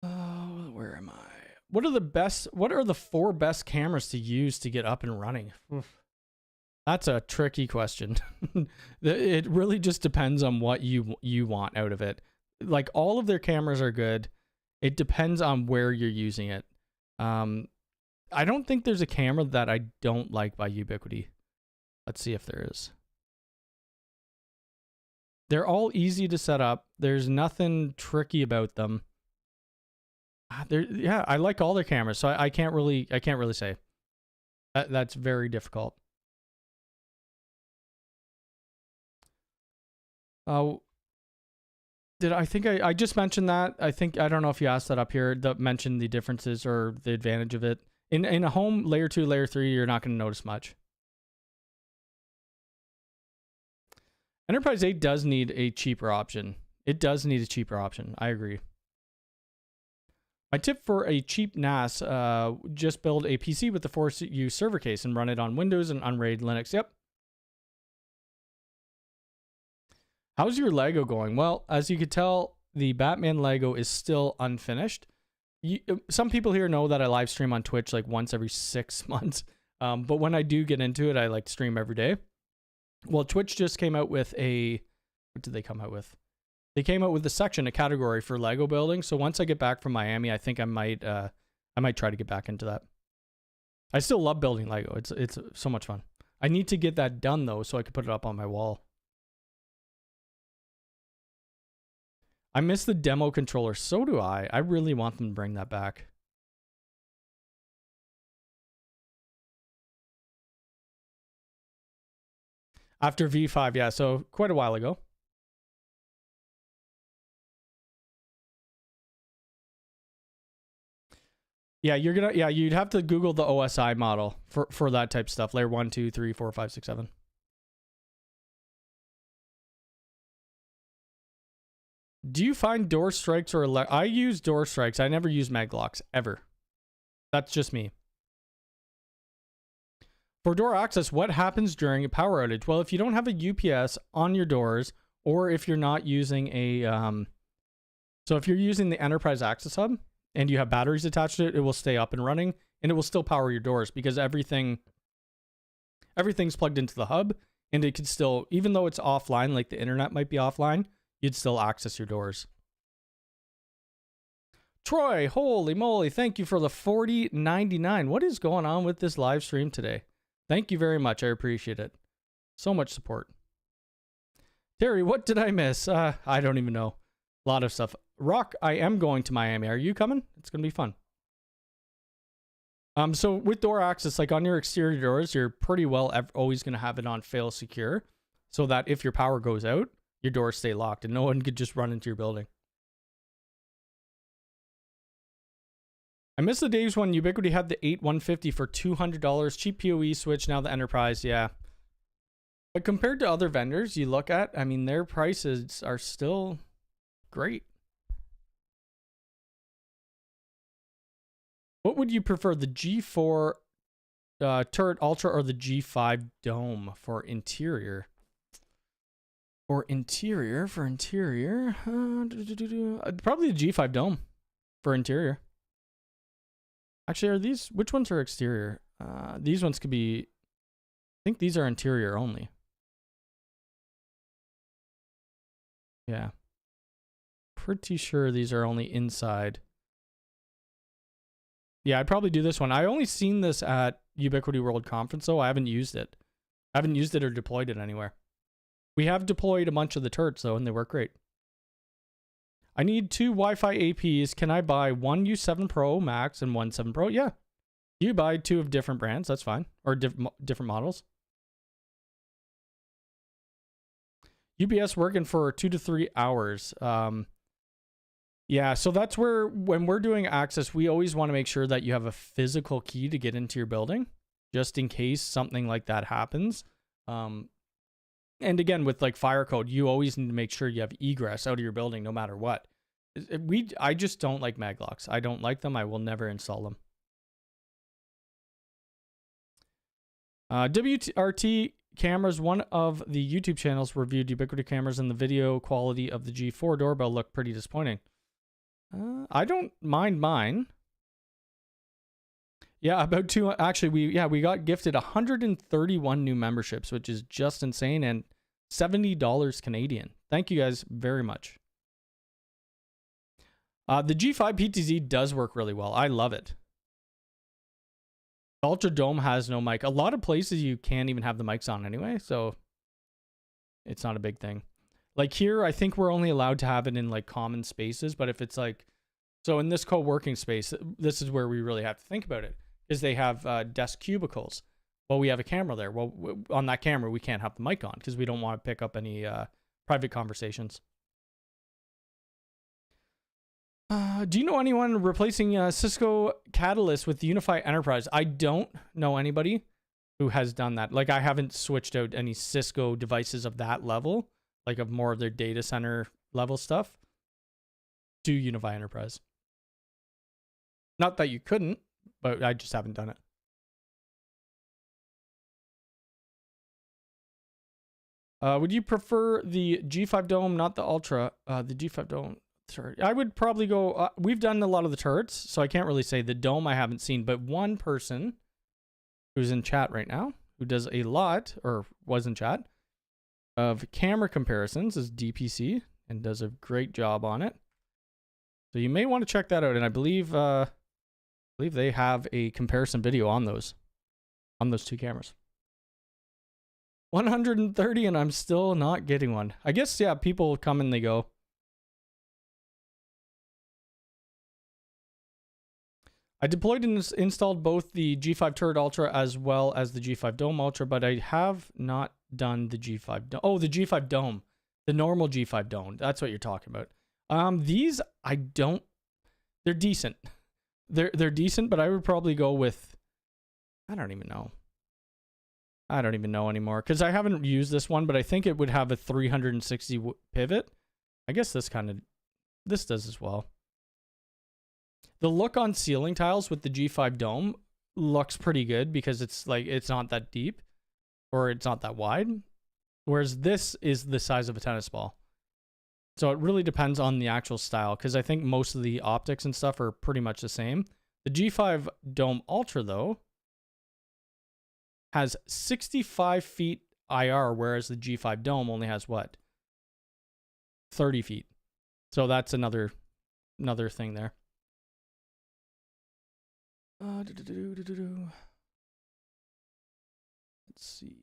Oh, where am I? What are the 4 best cameras to use to get up and running? Oof. That's a tricky question. It really just depends on what you want out of it. Like, all of their cameras are good. It depends on where you're using it. I don't think there's a camera that I don't like by Ubiquiti. Let's see if there is. They're all easy to set up. There's nothing tricky about them. Yeah, I like all their cameras, so I can't really say. That's very difficult. I just mentioned that. I don't know if you asked that up here, that mentioned the differences or the advantage of it. In a home layer 2, layer 3, you're not going to notice much. Enterprise 8 does need a cheaper option. It does need a cheaper option. I agree. My tip for a cheap NAS, just build a PC with the 4U server case and run it on Windows and unraid Linux. Yep. How's your Lego going? Well, as you could tell, the Batman Lego is still unfinished. Some people here know that I live stream on Twitch like once every 6 months. But when I do get into it, I like to stream every day. Well, Twitch just came out with what did they come out with? They came out with a category for Lego building. So once I get back from Miami, I think I might try to get back into that. I still love building Lego. It's so much fun. I need to get that done though, so I can put it up on my wall. I miss the demo controller. So do I. I really want them to bring that back. After V5, yeah, so quite a while ago. Yeah, you'd have to Google the OSI model for that type of stuff. Layer 1, 2, 3, 4, 5, 6, 7. Do you find door strikes or I use door strikes. I never use mag locks ever. That's just me. For door access, what happens during a power outage? Well, if you don't have a UPS on your doors, or if you're not using a so if you're using the enterprise access hub and you have batteries attached to it, it will stay up and running and it will still power your doors because everything's plugged into the hub and it can still, even though it's offline, like the internet might be offline, you'd still access your doors. Troy, holy moly, thank you for the $40.99. What is going on with this live stream today? Thank you very much. I appreciate it. So much support. Terry, what did I miss? I don't even know. A lot of stuff. Rock, I am going to Miami. Are you coming? It's going to be fun. So with door access, like on your exterior doors, you're pretty well always going to have it on fail secure so that if your power goes out, your doors stay locked and no one could just run into your building. I miss the days when Ubiquiti had the 8150 for $200, cheap PoE switch, now the enterprise, yeah. But compared to other vendors you look at, I mean, their prices are still great. What would you prefer, the G4 Turret Ultra or the G5 Dome for interior? For interior, probably the G5 Dome for interior. Actually, are these, which ones are exterior? These ones could be, I think these are interior only. Yeah. Pretty sure these are only inside. Yeah, I'd probably do this one. I only seen this at Ubiquiti World Conference, though. I haven't used it. I haven't used it or deployed it anywhere. We have deployed a bunch of the turrets, though, and they work great. I need 2 Wi-Fi APs. Can I buy one U7 Pro Max and one 7 Pro? Yeah. You buy 2 of different brands. That's fine. Or different models. UPS working for 2 to 3 hours. Yeah, so that's where, when we're doing access, we always want to make sure that you have a physical key to get into your building, just in case something like that happens. And again, with like fire code, you always need to make sure you have egress out of your building no matter what. I just don't like mag locks. I don't like them. I will never install them. WRT cameras, one of the YouTube channels reviewed Ubiquiti cameras, and the video quality of the G4 doorbell looked pretty disappointing. I don't mind mine. Yeah, about 2. Actually, we got gifted 131 new memberships, which is just insane, and $70 Canadian. Thank you guys very much. The G5 PTZ does work really well. I love it. The Ultra Dome has no mic. A lot of places you can't even have the mics on anyway, so it's not a big thing. Like here, I think we're only allowed to have it in like common spaces, but if it's like, so in this co-working space, this is where we really have to think about it, is they have desk cubicles. Well, we have a camera there. Well, on that camera, we can't have the mic on because we don't want to pick up any private conversations. Do you know anyone replacing Cisco Catalyst with the UniFi Enterprise? I don't know anybody who has done that. Like, I haven't switched out any Cisco devices of that level, like of more of their data center level stuff, to UniFi Enterprise. Not that you couldn't, but I just haven't done it. Would you prefer the G5 Dome, not the Ultra? The G5 Dome. Sorry, I would probably go. We've done a lot of the turrets, so I can't really say. The Dome I haven't seen, but one person who's in chat right now, who does a lot, or was in chat, of camera comparisons is DPC, and does a great job on it. So you may want to check that out, and I believe they have a comparison video on those 2 cameras. 130, and I'm still not getting one. I guess, yeah, people come and they go. I deployed and installed both the G5 Turret Ultra as well as the G5 Dome Ultra, but I have not done the G5 Dome. Oh, the G5 Dome. The normal G5 Dome. That's what you're talking about. These, I don't... They're decent. They're decent, but I would probably go with... I don't even know. I don't even know anymore, because I haven't used this one, but I think it would have a 360 pivot. I guess this does as well. The look on ceiling tiles with the G5 Dome looks pretty good because it's like, it's not that deep or it's not that wide. Whereas this is the size of a tennis ball. So it really depends on the actual style, because I think most of the optics and stuff are pretty much the same. The G5 Dome Ultra, though, has 65 feet IR, whereas the G5 Dome only has what? 30 feet. So that's another thing there. Let's see.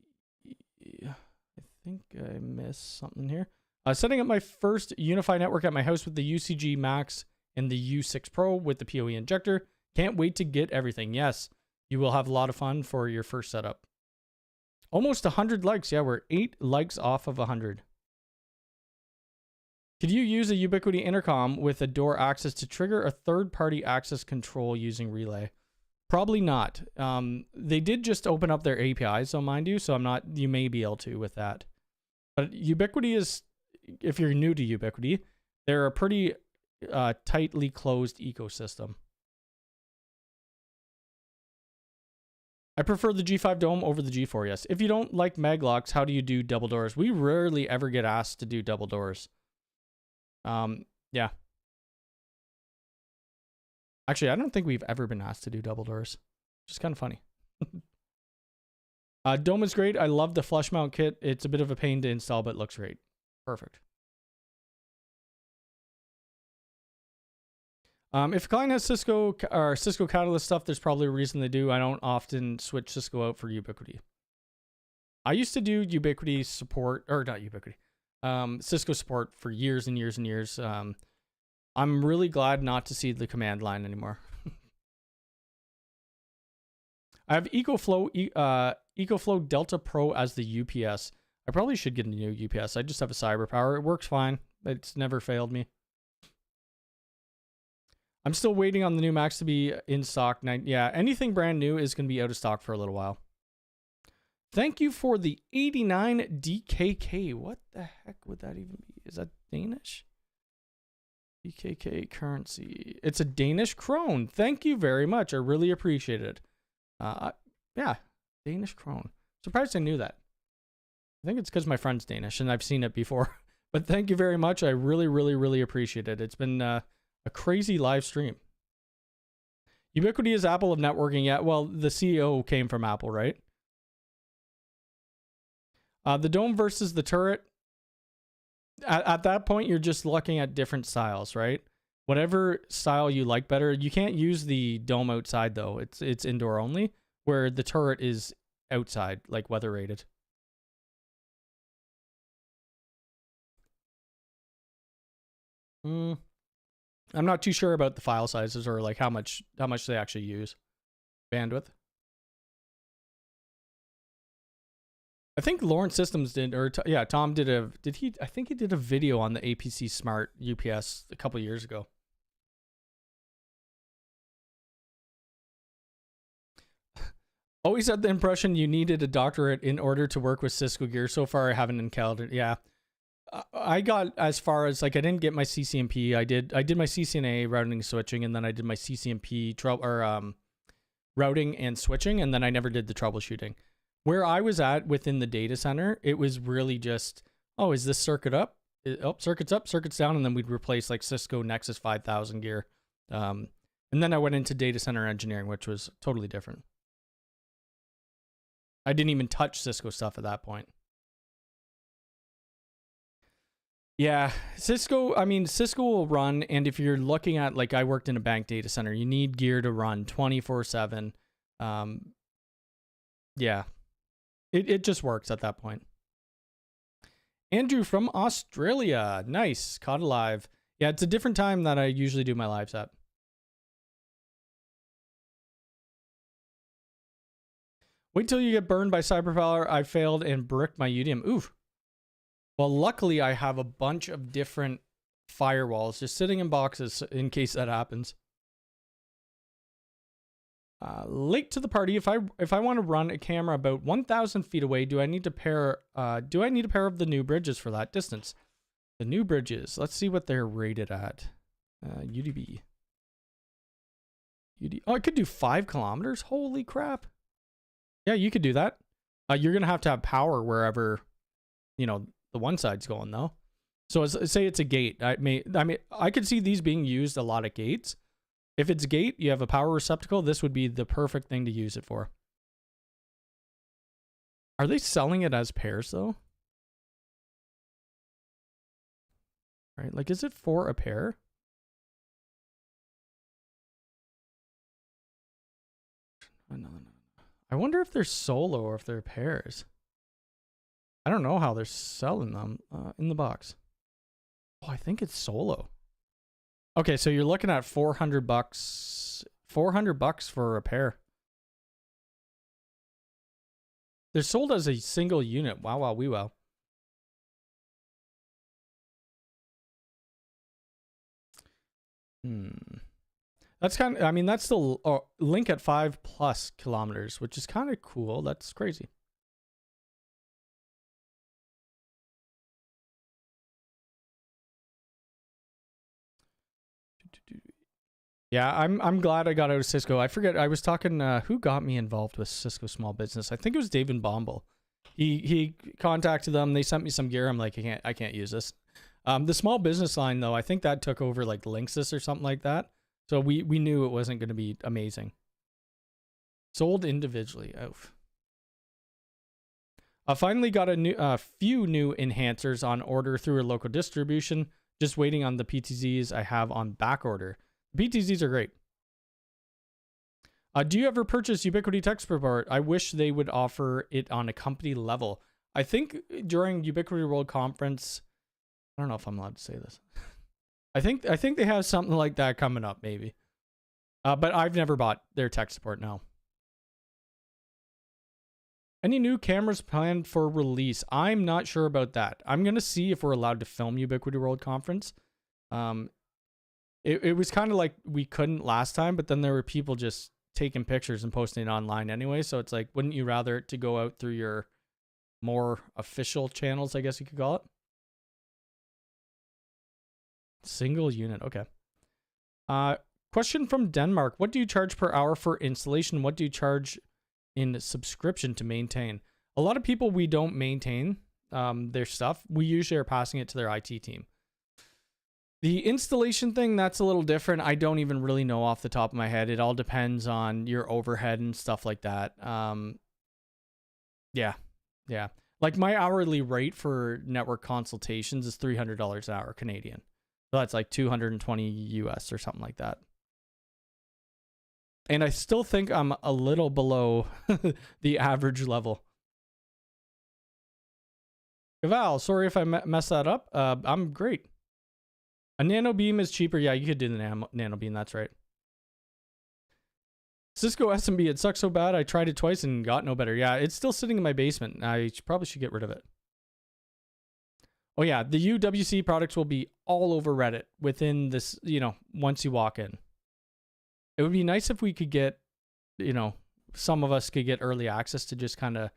I think I missed something here. Setting up my first UniFi network at my house with the UCG Max and the U6 Pro with the PoE injector. Can't wait to get everything. Yes, you will have a lot of fun for your first setup. Almost 100 likes. Yeah, we're 8 likes off of 100. Could you use a Ubiquiti intercom with a door access to trigger a third-party access control using relay? Probably not. They did just open up their APIs, so mind you, so you may be able to with that. But Ubiquiti is, if you're new to Ubiquiti, they're a pretty tightly closed ecosystem. I prefer the G5 Dome over the G4, yes. If you don't like maglocks, how do you do double doors? We rarely ever get asked to do double doors. Yeah. Actually, I don't think we've ever been asked to do double doors, which is kind of funny. Dome is great. I love the flush mount kit. It's a bit of a pain to install, but looks great. Perfect. If a client has Cisco or Cisco Catalyst stuff, there's probably a reason they do. I don't often switch Cisco out for Ubiquiti. I used to do Ubiquiti support, or not Ubiquiti, Cisco support for years and years and years. I'm really glad not to see the command line anymore. I have EcoFlow Delta Pro as the UPS. I probably should get a new UPS. I just have a CyberPower. It works fine. It's never failed me. I'm still waiting on the new Macs to be in stock. Yeah, anything brand new is going to be out of stock for a little while. Thank you for the 89 DKK. What the heck would that even be? Is that Danish? DKK currency. It's a Danish krone. Thank you very much. I really appreciate it. Yeah, Danish krone. Surprised I knew that. I think it's because my friend's Danish and I've seen it before. But thank you very much. I really, really, really appreciate it. It's been a crazy live stream. Ubiquiti is Apple of networking. Yeah, well, the CEO came from Apple, right? The dome versus the turret. At that point, you're just looking at different styles, right? Whatever style you like better. You can't use the dome outside, though. It's indoor only, where the turret is outside, like weather rated. I'm not too sure about the file sizes or like how much they actually use. Bandwidth. I think Lawrence Systems did, or yeah, Tom did I think he did a video on the APC Smart UPS a couple years ago. Always had the impression you needed a doctorate in order to work with Cisco gear. So far, I haven't encountered. Yeah, I got as far as like I didn't get my CCNP. I did my CCNA routing and switching, and then I did my CCNP routing and switching, and then I never did the troubleshooting. Where I was at within the data center, it was really just, oh, is this circuit up? Oh, circuit's up, circuit's down, and then we'd replace like Cisco Nexus 5000 gear. And then I went into data center engineering, which was totally different. I didn't even touch Cisco stuff at that point. Yeah, Cisco will run, and if you're looking at, like I worked in a bank data center, you need gear to run 24/7. Yeah. It just works at that point. Andrew from Australia. Nice. Caught alive. Yeah, it's a different time that I usually do my lives at. Wait till you get burned by Cyberpower. I failed and bricked my UDM. Oof. Well, luckily I have a bunch of different firewalls just sitting in boxes in case that happens. Late to the party. If I want to run a camera about 1,000 feet away, do I need a pair of the new bridges for that distance? The new bridges. Let's see what they're rated at. UDB. Oh, I could do 5 kilometers. Holy crap. Yeah, you could do that. You're gonna have to have power wherever, you know, the one side's going though. So say it's a gate. I mean, I could see these being used a lot at gates. If it's a gate, you have a power receptacle, this would be the perfect thing to use it for. Are they selling it as pairs though? Right, like is it for a pair? No. I wonder if they're solo or if they're pairs. I don't know how they're selling them in the box. Oh, I think it's solo. Okay, so you're looking at $400. $400 for a pair. They're sold as a single unit. Wow, wow, wee wow. That's kind of, I mean, that's the link at 5+ kilometers, which is kind of cool. That's crazy. Yeah, I'm glad I got out of Cisco. I forget, I was talking, who got me involved with Cisco Small Business? I think it was David Bombal. He contacted them. They sent me some gear. I'm like, I can't use this. The small business line though, I think that took over like Linksys or something like that. So we knew it wasn't going to be amazing. Sold individually. Oof. I finally got a few new enhancers on order through a local distribution. Just waiting on the PTZs I have on back order. PTZs are great. Do you ever purchase Ubiquiti tech support? I wish they would offer it on a company level. I think during Ubiquiti World Conference, I don't know if I'm allowed to say this. I think they have something like that coming up, maybe. But I've never bought their tech support, no. Any new cameras planned for release? I'm not sure about that. I'm going to see if we're allowed to film Ubiquiti World Conference. It was kind of like we couldn't last time, but then there were people just taking pictures and posting it online anyway. So it's like, wouldn't you rather it to go out through your more official channels, I guess you could call it? Single unit, okay. Question from Denmark. What do you charge per hour for installation? What do you charge in subscription to maintain? A lot of people, we don't maintain their stuff. We usually are passing it to their IT team. The installation thing, that's a little different. I don't even really know off the top of my head. It all depends on your overhead and stuff like that. Yeah. Like my hourly rate for network consultations is $300 an hour Canadian. So that's like 220 US or something like that. And I still think I'm a little below the average level. Val, sorry if I messed that up. I'm great. A nano beam is cheaper. Yeah, you could do the nano beam. That's right. Cisco SMB, it sucks so bad. I tried it twice and got no better. Yeah, it's still sitting in my basement. I probably should get rid of it. Oh yeah, the UWC products will be all over Reddit within this, you know, once you walk in. It would be nice if we could get, you know, some of us could get early access to just kind of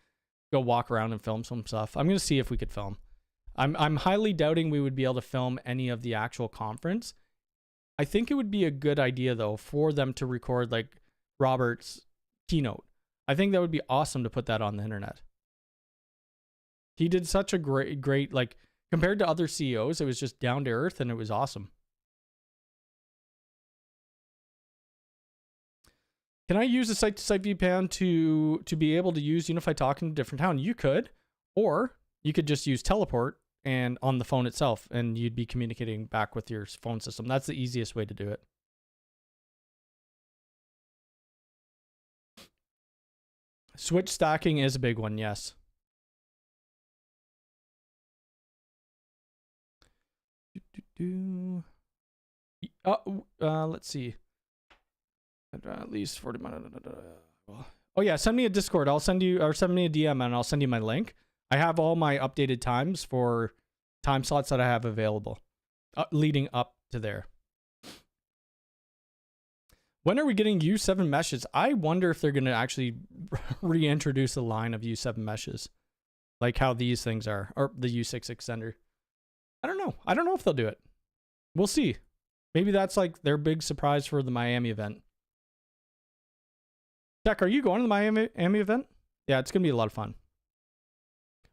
go walk around and film some stuff. I'm going to see if we could film. I'm highly doubting we would be able to film any of the actual conference. I think it would be a good idea though for them to record like Robert's keynote. I think that would be awesome to put that on the internet. He did such a great like compared to other CEOs, it was just down to earth and it was awesome. Can I use a site-to-site VPN to be able to use UniFi Talk in a different town? You could, or you could just use teleport and on the phone itself, and you'd be communicating back with your phone system. That's the easiest way to do it. Switch stacking is a big one, yes. Let's see. At least 40 minutes. Oh yeah, send me a Discord. I'll send you, or send me a DM and I'll send you my link. I have all my updated times for time slots that I have available leading up to there. When are we getting U7 meshes? I wonder if they're going to actually reintroduce a line of U7 meshes, like how these things are, or the U6 extender. I don't know. I don't know if they'll do it. We'll see. Maybe that's like their big surprise for the Miami event. Tech, are you going to the Miami event? Yeah, it's going to be a lot of fun.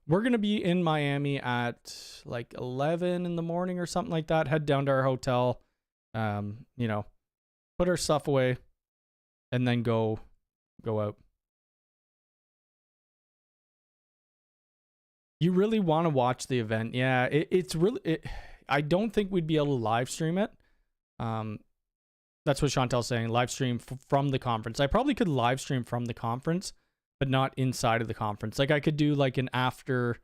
We're going to be in Miami at like 11 in the morning or something like that. Head down to our hotel, you know, put our stuff away, and then go out. You really want to watch the event. Yeah, it's really... I don't think we'd be able to live stream it. That's what Chantel's saying. Live stream from the conference. I probably could live stream from the conference, but not inside of the conference. Like I could do like an after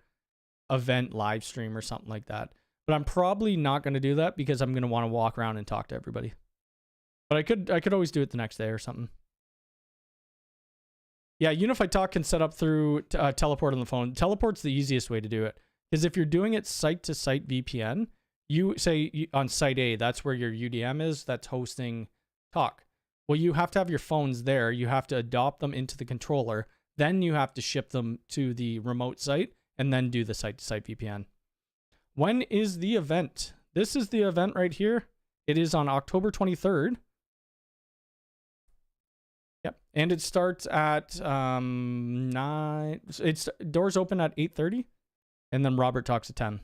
event live stream or something like that. But I'm probably not going to do that because I'm going to want to walk around and talk to everybody. But I could always do it the next day or something. Yeah, UniFi Talk can set up through teleport on the phone. Teleport's the easiest way to do it. Because if you're doing it site-to-site VPN, you say on site A, that's where your UDM is, that's hosting Talk. Well, you have to have your phones there. You have to adopt them into the controller. Then you have to ship them to the remote site and then do the site-to-site VPN. When is the event? This is the event right here. It is on October 23rd. Yep. And it starts at 9. It's doors open at 8:30. And then Robert talks at 10.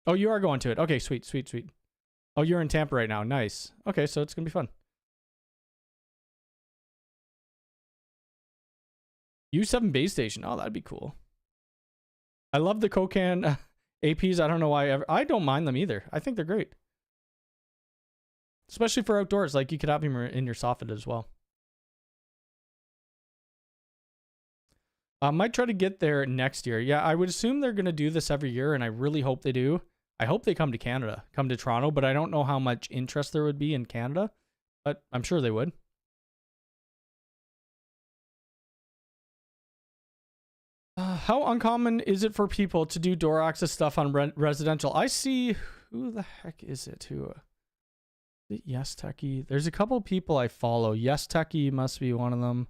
Oh, you are going to it. Okay, sweet, sweet, sweet. Oh, you're in Tampa right now. Nice. Okay, so it's going to be fun. U7 base station. Oh, that'd be cool. I love the Kokan APs. I don't know why I don't mind them either. I think they're great. Especially for outdoors. Like you could have them in your soffit as well. I might try to get there next year. Yeah, I would assume they're going to do this every year, and I really hope they do. I hope they come to Canada, come to Toronto, but I don't know how much interest there would be in Canada, but I'm sure they would. How uncommon is it for people to do door access stuff on residential? I see... Who the heck is it? Who? Is it Yes Techie? There's a couple people I follow. Yes Techie must be one of them.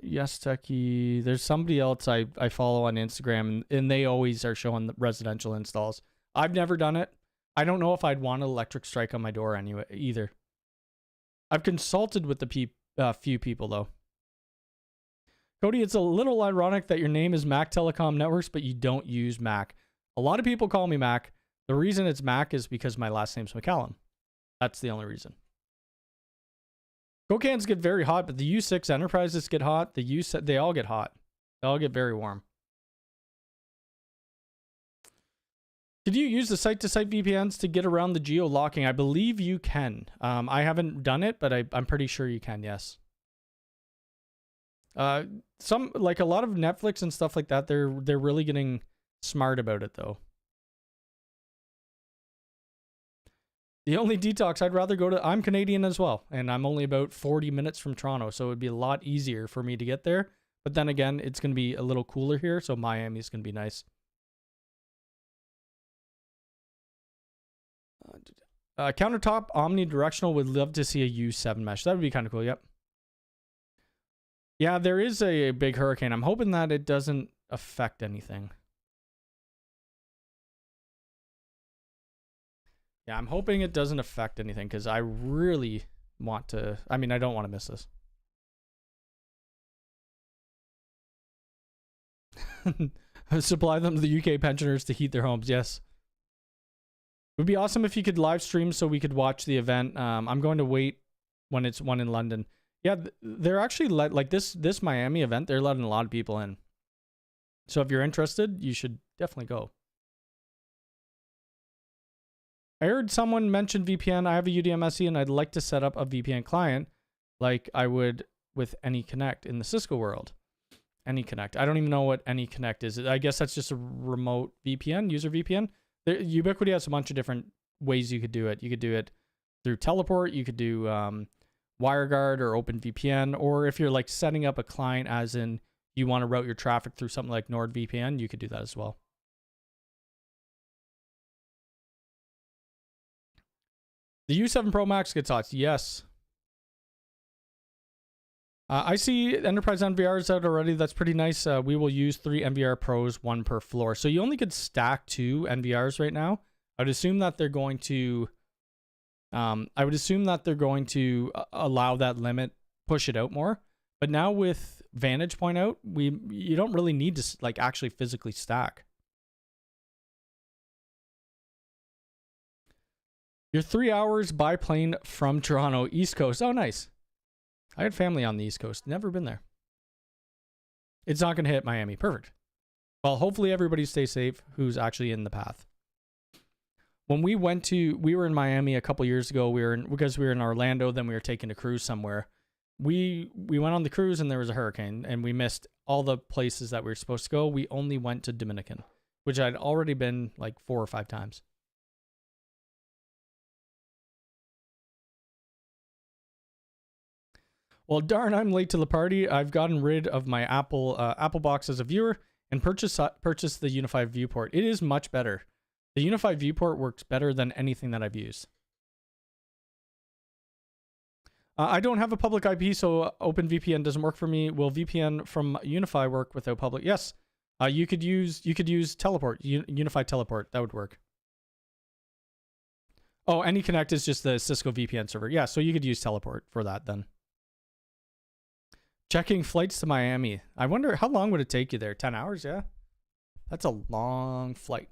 Yes Techie. There's somebody else I follow on Instagram, and they always are showing the residential installs. I've never done it. I don't know if I'd want an electric strike on my door anyway either. I've consulted with the few people though. Cody, it's a little ironic that your name is Mactelecom Networks, but you don't use Mac. A lot of people call me Mac. The reason it's Mac is because my last name's McCallum. That's the only reason. Kokans get very hot, but the U6 Enterprises get hot. The U7, they all get hot. They all get very warm. Could you use the site-to-site VPNs to get around the geo-locking? I believe you can. I haven't done it, but I'm pretty sure you can, yes. Some, like a lot of Netflix and stuff like that, they're really getting smart about it, though. The only detox I'd rather go to, I'm Canadian as well, and I'm only about 40 minutes from Toronto, so it would be a lot easier for me to get there. But then again, it's going to be a little cooler here, so Miami's going to be nice. Countertop omnidirectional, would love to see a U7 mesh. That would be kind of cool, yep. Yeah, there is a big hurricane. I'm hoping that it doesn't affect anything. Yeah, I'm hoping it doesn't affect anything because I really want to... I mean, I don't want to miss this. Supply them to the UK pensioners to heat their homes. Yes. It would be awesome if you could live stream so we could watch the event. I'm going to wait when it's one in London. Yeah, they're actually like this Miami event, they're letting a lot of people in. So if you're interested, you should definitely go. I heard someone mention VPN. I have a UDMSE and I'd like to set up a VPN client like I would with AnyConnect in the Cisco world. AnyConnect. I don't even know what AnyConnect is. I guess that's just a remote VPN, user VPN. Ubiquiti has a bunch of different ways you could do it. You could do it through teleport. You could do WireGuard or OpenVPN, or if you're like setting up a client as in you want to route your traffic through something like NordVPN, you could do that as well. The U7 Pro Max gets hot. Yes. I see enterprise NVRs out already. That's pretty nice. We will use 3 NVR Pros, 1 per floor. So you only could stack 2 NVRs right now. I would assume that they're going to allow that limit, push it out more. But now with Vantage Point out, you don't really need to like actually physically stack. You're 3 hours by plane from Toronto, East Coast. Oh, nice. I had family on the East Coast. Never been there. It's not going to hit Miami. Perfect. Well, hopefully everybody stays safe who's actually in the path. When we were in Miami a couple years ago. Because we were in Orlando, then we were taking a cruise somewhere. We went on the cruise and there was a hurricane and we missed all the places that we were supposed to go. We only went to Dominican, which I'd already been like 4 or 5 times. Well, darn, I'm late to the party. I've gotten rid of my Apple box as a viewer and purchased the UniFi Viewport. It is much better. The UniFi Viewport works better than anything that I've used. I don't have a public IP, so OpenVPN doesn't work for me. Will VPN from UniFi work without public? Yes. You could use Teleport, UniFi Teleport. That would work. Oh, AnyConnect is just the Cisco VPN server. Yeah, so you could use Teleport for that then. Checking flights to Miami. I wonder how long would it take you there? 10 hours? Yeah. That's a long flight.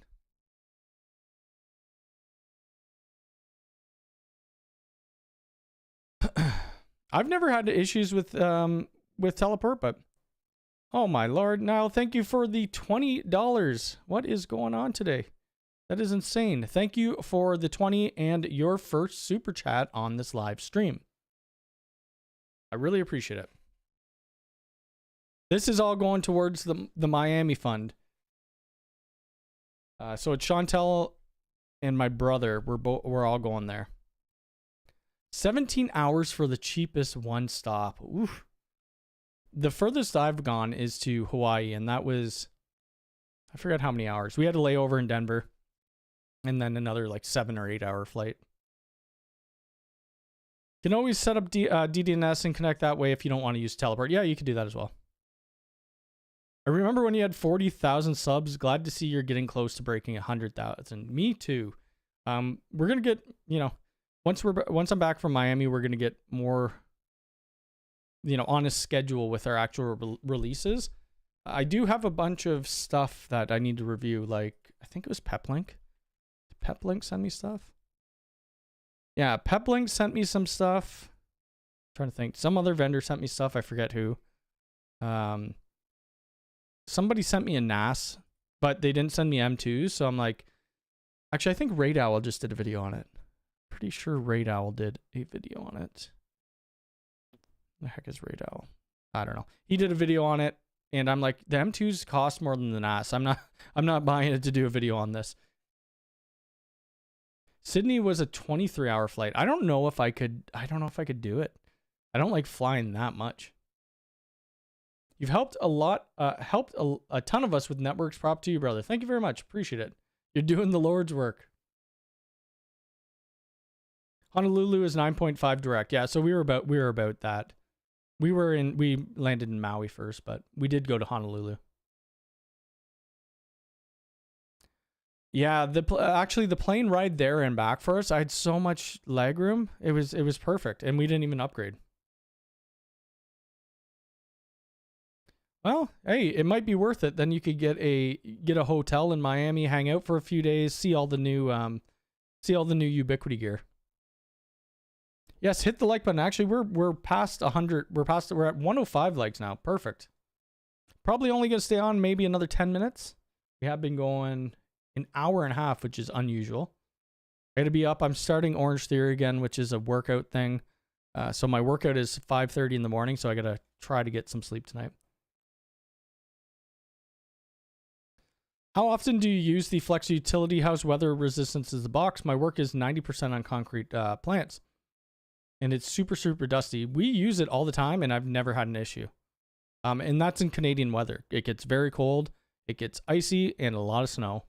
I've never had issues with Teleport, but oh my lord. Niall, thank you for the $20. What is going on today? That is insane. Thank you for the 20 and your first super chat on this live stream. I really appreciate it. This is all going towards the Miami fund. So it's Chantel and my brother. We're all going there. 17 hours for the cheapest one stop. Oof. The furthest I've gone is to Hawaii, and that was, I forgot how many hours. We had a layover in Denver, and then another like 7 or 8 hour flight. You can always set up DDNS and connect that way if you don't want to use Teleport. Yeah, you can do that as well. I remember when you had 40,000 subs. Glad to see you're getting close to breaking 100,000. Me too. We're gonna get, once I'm back from Miami, we're gonna get more, on a schedule with our actual releases. I do have a bunch of stuff that I need to review. Like I think it was Peplink. Did Peplink send me stuff? Yeah, Peplink sent me some stuff. I'm trying to think. Some other vendor sent me stuff. I forget who. Somebody sent me a NAS, but they didn't send me M2s. So I'm like, actually, I think Raid Owl just did a video on it. Pretty sure Raid Owl did a video on it. The heck is Raid Owl? I don't know. He did a video on it, and I'm like, the M2s cost more than the NAS. I'm not buying it to do a video on this. Sydney was a 23-hour flight. I don't know if I could do it. I don't like flying that much. You've helped a lot, helped a ton of us with networks. Prop to you, brother. Thank you very much. Appreciate it. You're doing the Lord's work. Honolulu is 9.5 direct. Yeah, so we were about that. We landed in Maui first, but we did go to Honolulu. Yeah, actually the plane ride there and back for us, I had so much leg room. It was perfect, and we didn't even upgrade. Well, hey, it might be worth it. Then you could get a hotel in Miami, hang out for a few days, see all the new Ubiquiti gear. Yes, hit the like button. Actually, we're past 100. We're at 105 likes now. Perfect. Probably only gonna stay on maybe another 10 minutes. We have been going an hour and a half, which is unusual. I gotta be up. I'm starting Orange Theory again, which is a workout thing. So my workout is 5:30 in the morning, so I gotta try to get some sleep tonight. How often do you use the Flex Utility House weather resistance as the box? My work is 90% on concrete plants. and it's super, super dusty. We use it all the time, and I've never had an issue. And that's in Canadian weather. It gets very cold, it gets icy, and a lot of snow.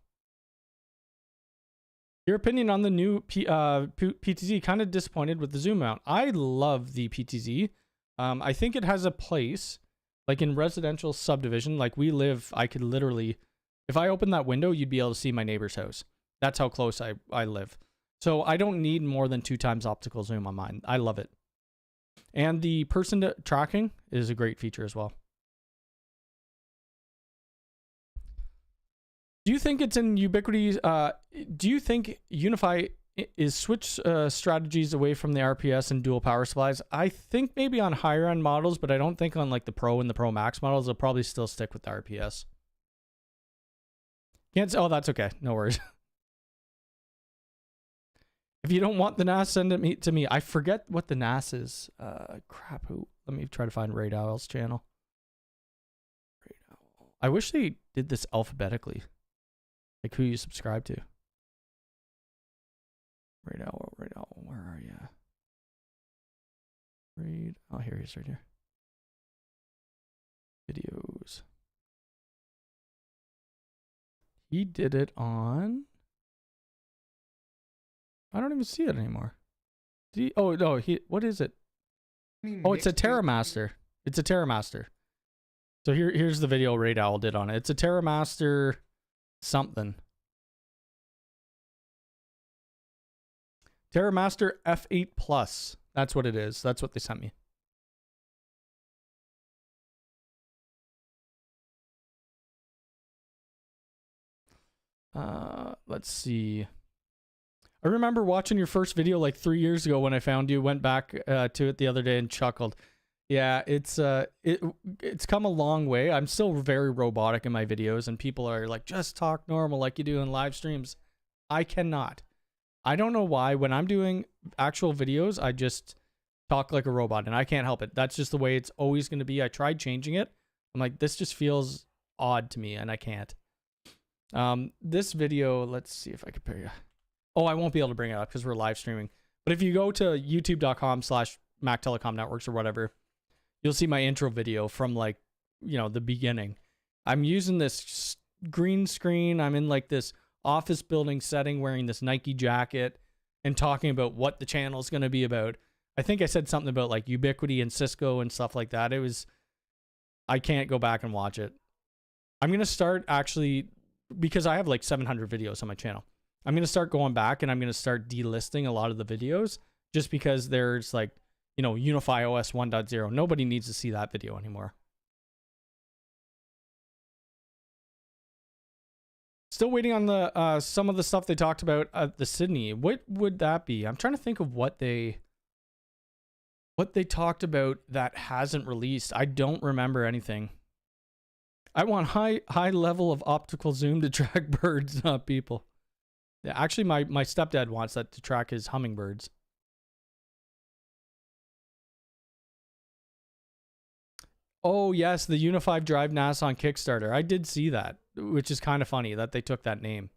Your opinion on the new PTZ? Kind of disappointed with the zoom out. I love the PTZ. I think it has a place, like in residential subdivision, like we live, I could literally, if I open that window, you'd be able to see my neighbor's house. That's how close I live. So I don't need more than 2 times optical zoom on mine. I love it. And the person tracking is a great feature as well. Do you think it's in Ubiquiti? Do you think UniFi is switch strategies away from the RPS and dual power supplies? I think maybe on higher end models, but I don't think on like the Pro and the Pro Max models, they'll probably still stick with the RPS. Can't say, oh, that's okay. No worries. If you don't want the NAS, send it to me. I forget what the NAS is. Crap. Let me try to find Raid Owl's channel. Raid Owl. I wish they did this alphabetically. Like who you subscribe to. Raid Owl, where are you? Raid, oh, here he is right here. Videos. He did it on, I don't even see it anymore. Did he, oh no, what is it? Oh, it's a TerraMaster. It's a TerraMaster. So here's the video Raid Owl did on it. It's a TerraMaster something. TerraMaster F8 Plus. That's what it is. That's what they sent me. Let's see. I remember watching your first video like 3 years ago when I found you. Went back to it the other day and chuckled. Yeah, it's come a long way. I'm still very robotic in my videos, and people are like, just talk normal like you do in live streams. I cannot. I don't know why. When I'm doing actual videos, I just talk like a robot, and I can't help it. That's just the way it's always going to be. I tried changing it. I'm like, this just feels odd to me, and I can't. This video, let's see if I can pair you. Oh, I won't be able to bring it up because we're live streaming. But if you go to youtube.com/Mactelecom Networks or whatever, you'll see my intro video from like, you know, the beginning. I'm using this green screen. I'm in like this office building setting wearing this Nike jacket and talking about what the channel is going to be about. I think I said something about like Ubiquiti and Cisco and stuff like that. It was, I can't go back and watch it. I'm going to start actually, because I have like 700 videos on my channel. I'm going to start going back and I'm going to start delisting a lot of the videos just because there's like, you know, UniFi OS 1.0. Nobody needs to see that video anymore. Still waiting on the some of the stuff they talked about at the Sydney. What would that be? I'm trying to think of what they talked about that hasn't released. I don't remember anything. I want high level of optical zoom to track birds, not people. Yeah, actually, my stepdad wants that to track his hummingbirds. Oh, yes, the UniFi Drive NAS on Kickstarter. I did see that, which is kind of funny that they took that name.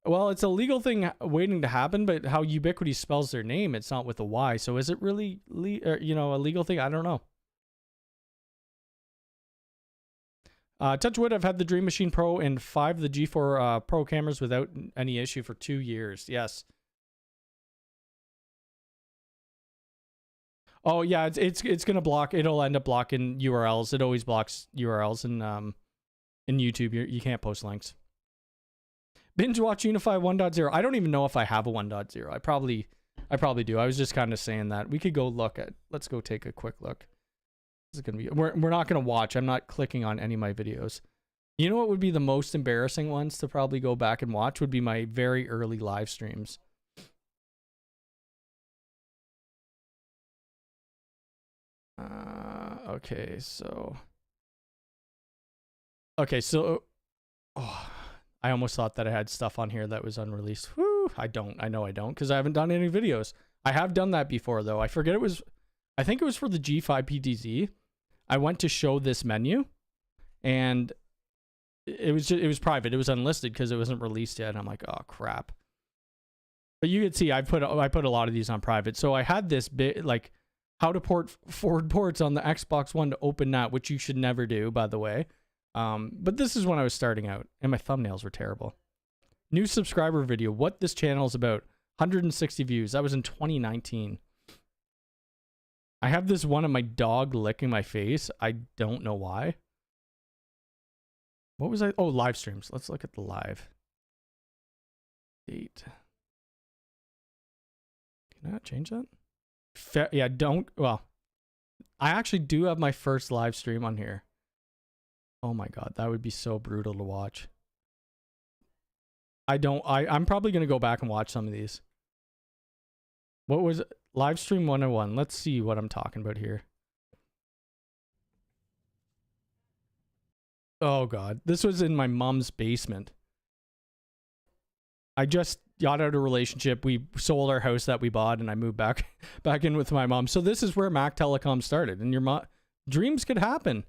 Well, it's a legal thing waiting to happen, but how Ubiquiti spells their name, it's not with a Y. So is it really, you know, a legal thing? I don't know. Touch wood, I've had the Dream Machine Pro and 5 of the G4 Pro cameras without any issue for 2 years. Yes. Oh yeah, it's gonna block. It'll end up blocking URLs. It always blocks URLs in YouTube. You can't post links. Binge watch UniFi 1.0. I don't even know if I have a 1.0. I probably do. I was just kind of saying that. We could go look at. Let's go take a quick look. This is gonna be. We're not gonna watch. I'm not clicking on any of my videos. You know what would be the most embarrassing ones to probably go back and watch would be my very early live streams. Okay, so oh, I almost thought that I had stuff on here that was unreleased. Whew, I don't. I know I don't because I haven't done any videos. I have done that before though. I forget it was. I think it was for the G5 PTZ. I went to show this menu, and it was private. It was unlisted because it wasn't released yet. And I'm like, oh crap. But you can see I put a lot of these on private. So I had this bit like how to port forward ports on the Xbox One to open NAT, which you should never do, by the way. But this is when I was starting out, and my thumbnails were terrible. New subscriber video, what this channel is about. 160 views. That was in 2019. I have this one of my dog licking my face. I don't know why. What was I? Oh, live streams. Let's look at the live date. Can I change that? Yeah, don't. Well, I actually do have my first live stream on here. Oh my God, that would be so brutal to watch. I'm probably going to go back and watch some of these. What was it? Livestream 101. Let's see what I'm talking about here. Oh God, this was in my mom's basement. I just got out of a relationship. We sold our house that we bought, and I moved back in with my mom. So this is where Mactelecom started, and your dreams could happen.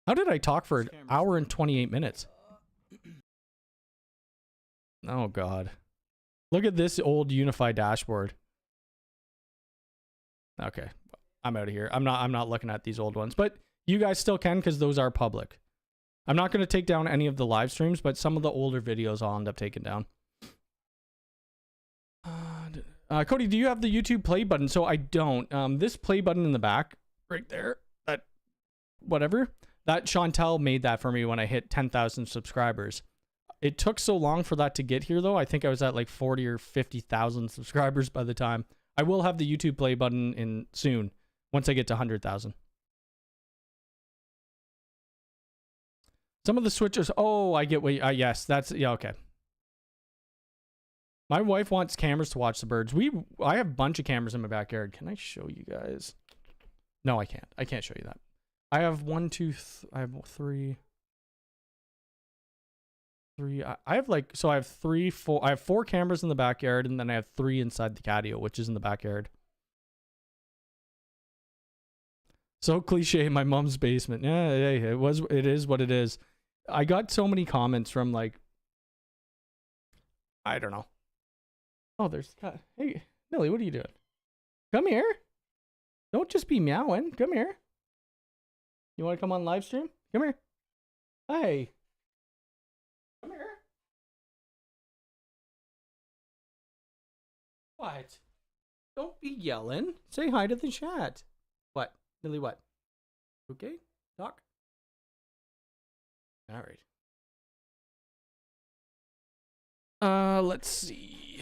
How did I talk for an hour and 28 minutes? Oh God, look at this old UniFi dashboard. Okay, I'm out of here. I'm not looking at these old ones, but you guys still can because those are public. I'm not going to take down any of the live streams, but some of the older videos I'll end up taking down. Cody, do you have the YouTube play button? So I don't. This play button in the back, right there, that whatever, that Chantel made that for me when I hit 10,000 subscribers. It took so long for that to get here, though. I think I was at like 40 or 50,000 subscribers by the time. I will have the YouTube play button in soon, once I get to 100,000. Some of the switches. Oh, I get what. Yes, that's yeah. Okay. My wife wants cameras to watch the birds. I have a bunch of cameras in my backyard. Can I show you guys? No, I can't. I can't show you that. I have I have three. I have like, so I have I have 4 cameras in the backyard, and then I have 3 inside the catio, which is in the backyard. So cliche, my mom's basement. Yeah, it is what it is. I got so many comments from like, I don't know. Oh, there's, hey, Millie, what are you doing? Come here. Don't just be meowing. Come here. You want to come on live stream? Come here. Hey. Come here. What? Don't be yelling. Say hi to the chat. What? Millie, what? Okay? Talk? All right. Let's see.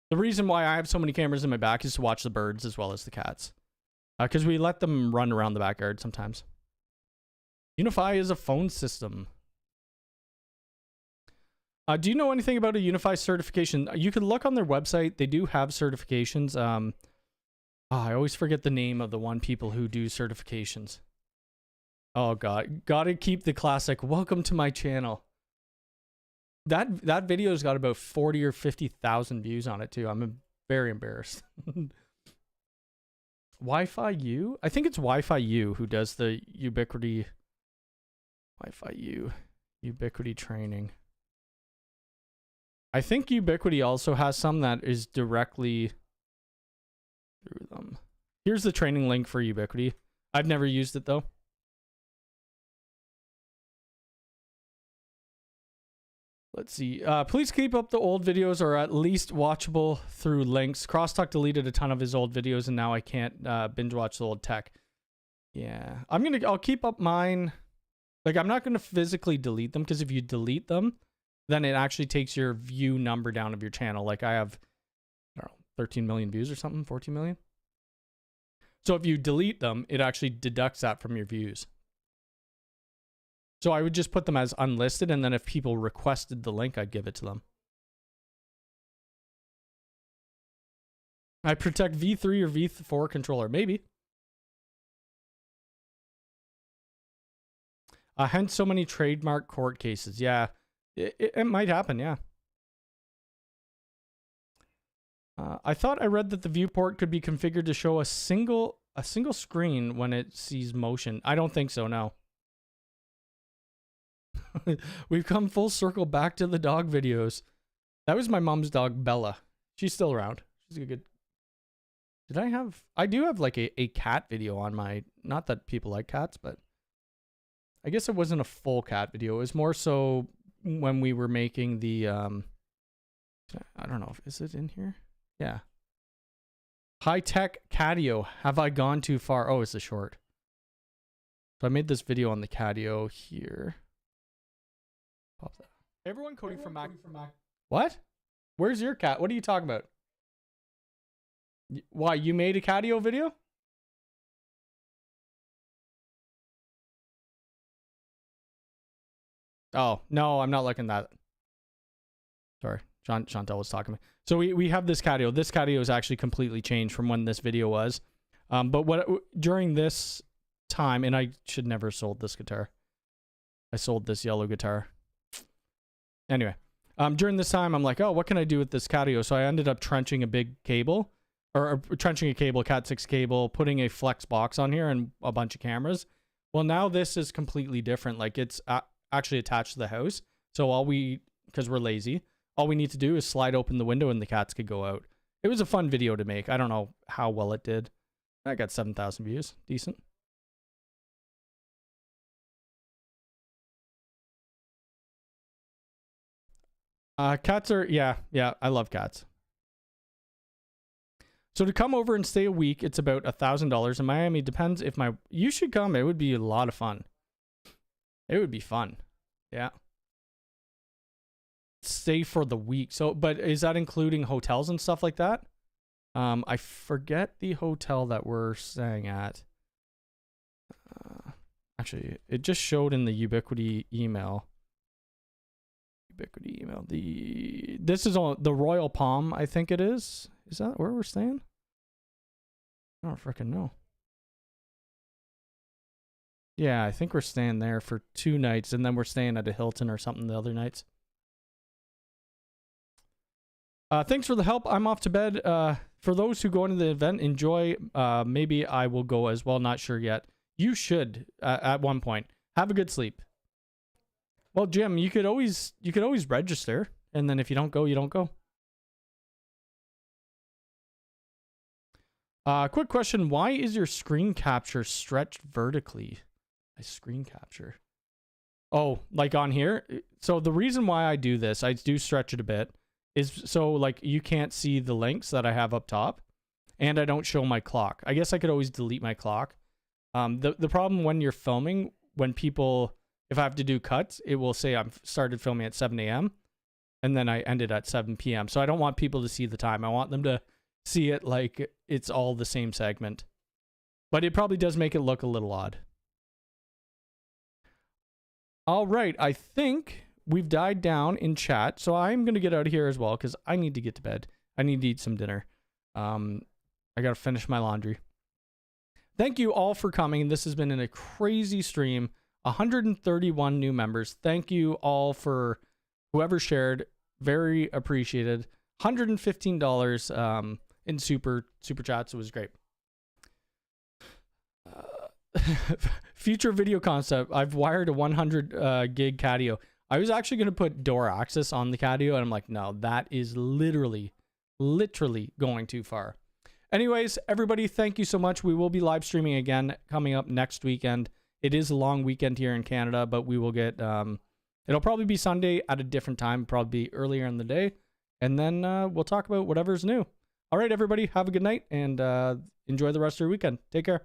The reason why I have so many cameras in my back is to watch the birds as well as the cats. Because we let them run around the backyard sometimes. UniFi is a phone system. Do you know anything about a UniFi certification? You can look on their website. They do have certifications. I always forget the name of the people who do certifications. Oh God, gotta keep the classic. Welcome to my channel. That video's got about 40 or 50,000 views on it too. I'm very embarrassed. Wi-Fi U? I think it's Wi-Fi U who does the Ubiquiti. Wi-Fi U. Ubiquiti training. I think Ubiquiti also has some that is directly through them. Here's the training link for Ubiquiti. I've never used it though. Let's see. Please keep up the old videos, or at least watchable through links. Crosstalk deleted a ton of his old videos, and now I can't binge watch the old tech. Yeah, I'll keep up mine. Like, I'm not gonna physically delete them, because if you delete them, then it actually takes your view number down of your channel. Like, I have, I don't know, 13 million views or something, 14 million. So if you delete them, it actually deducts that from your views. So I would just put them as unlisted, and then if people requested the link, I'd give it to them. I protect V3 or V4 controller, maybe. Hence so many trademark court cases. Yeah, it might happen, yeah. I thought I read that the viewport could be configured to show a single screen when it sees motion. I don't think so, no. We've come full circle back to the dog videos. That was my mom's dog, Bella. She's still around. She's a good. I do have like a cat video on my, not that people like cats, but I guess it wasn't a full cat video. It was more so when we were making the, I don't know, is it in here? Yeah. High-tech catio. Have I gone too far? Oh, it's a short. So I made this video on the catio here. Pop that. Hey everyone, Cody from Mac. What? Where's your cat? What are you talking about? Why, you made a catio video? Oh, no, I'm not looking at that. Sorry, Chantel was talking to me. So we have this catio. This catio is actually completely changed from when this video was. But during this time, and I should never have sold this guitar. I sold this yellow guitar. Anyway, during this time, I'm like, oh, what can I do with this catio? So I ended up trenching a big cable, or trenching a cable, Cat 6 cable, putting a flex box on here and a bunch of cameras. Well, now this is completely different. Like it's actually attached to the house. So because we're lazy, all we need to do is slide open the window and the cats could go out. It was a fun video to make. I don't know how well it did. I got 7,000 views. Decent. Cats are, yeah, I love cats. So to come over and stay a week, it's about $1,000 in Miami. Depends if you should come. It would be a lot of fun. It would be fun. Yeah. Stay for the week. So, but is that including hotels and stuff like that? I forget the hotel that we're staying at. Actually, it just showed in the Ubiquiti email. This is on the Royal Palm, I think it is. Is that where we're staying? I don't freaking know. Yeah, I think we're staying there for 2 nights, and then we're staying at a Hilton or something the other nights. Thanks for the help. I'm off to bed. For those who go into the event, enjoy. Maybe I will go as well. Not sure yet. You should at one point. Have a good sleep. Well, Jim, you could always register, and then if you don't go, you don't go. Quick question: why is your screen capture stretched vertically? My screen capture. Oh, like on here. So the reason why I do this, I do stretch it a bit, is so like you can't see the links that I have up top, and I don't show my clock. I guess I could always delete my clock. The problem when you're filming, if I have to do cuts, it will say I've started filming at 7 a.m. and then I ended at 7 p.m. So I don't want people to see the time. I want them to see it like it's all the same segment. But it probably does make it look a little odd. All right, I think we've died down in chat. So I'm going to get out of here as well because I need to get to bed. I need to eat some dinner. I got to finish my laundry. Thank you all for coming. This has been a crazy stream. 131 new members. Thank you all for whoever shared. Very appreciated. $115 in super chats. It was great. Future video concept. I've wired a 100 gig catio. I was actually going to put door access on the catio, and I'm like, no, that is literally going too far. Anyways, everybody, thank you so much. We will be live streaming again coming up next weekend. It is a long weekend here in Canada, but we will get, it'll probably be Sunday at a different time, probably be earlier in the day. And then we'll talk about whatever's new. All right, everybody, have a good night and enjoy the rest of your weekend. Take care.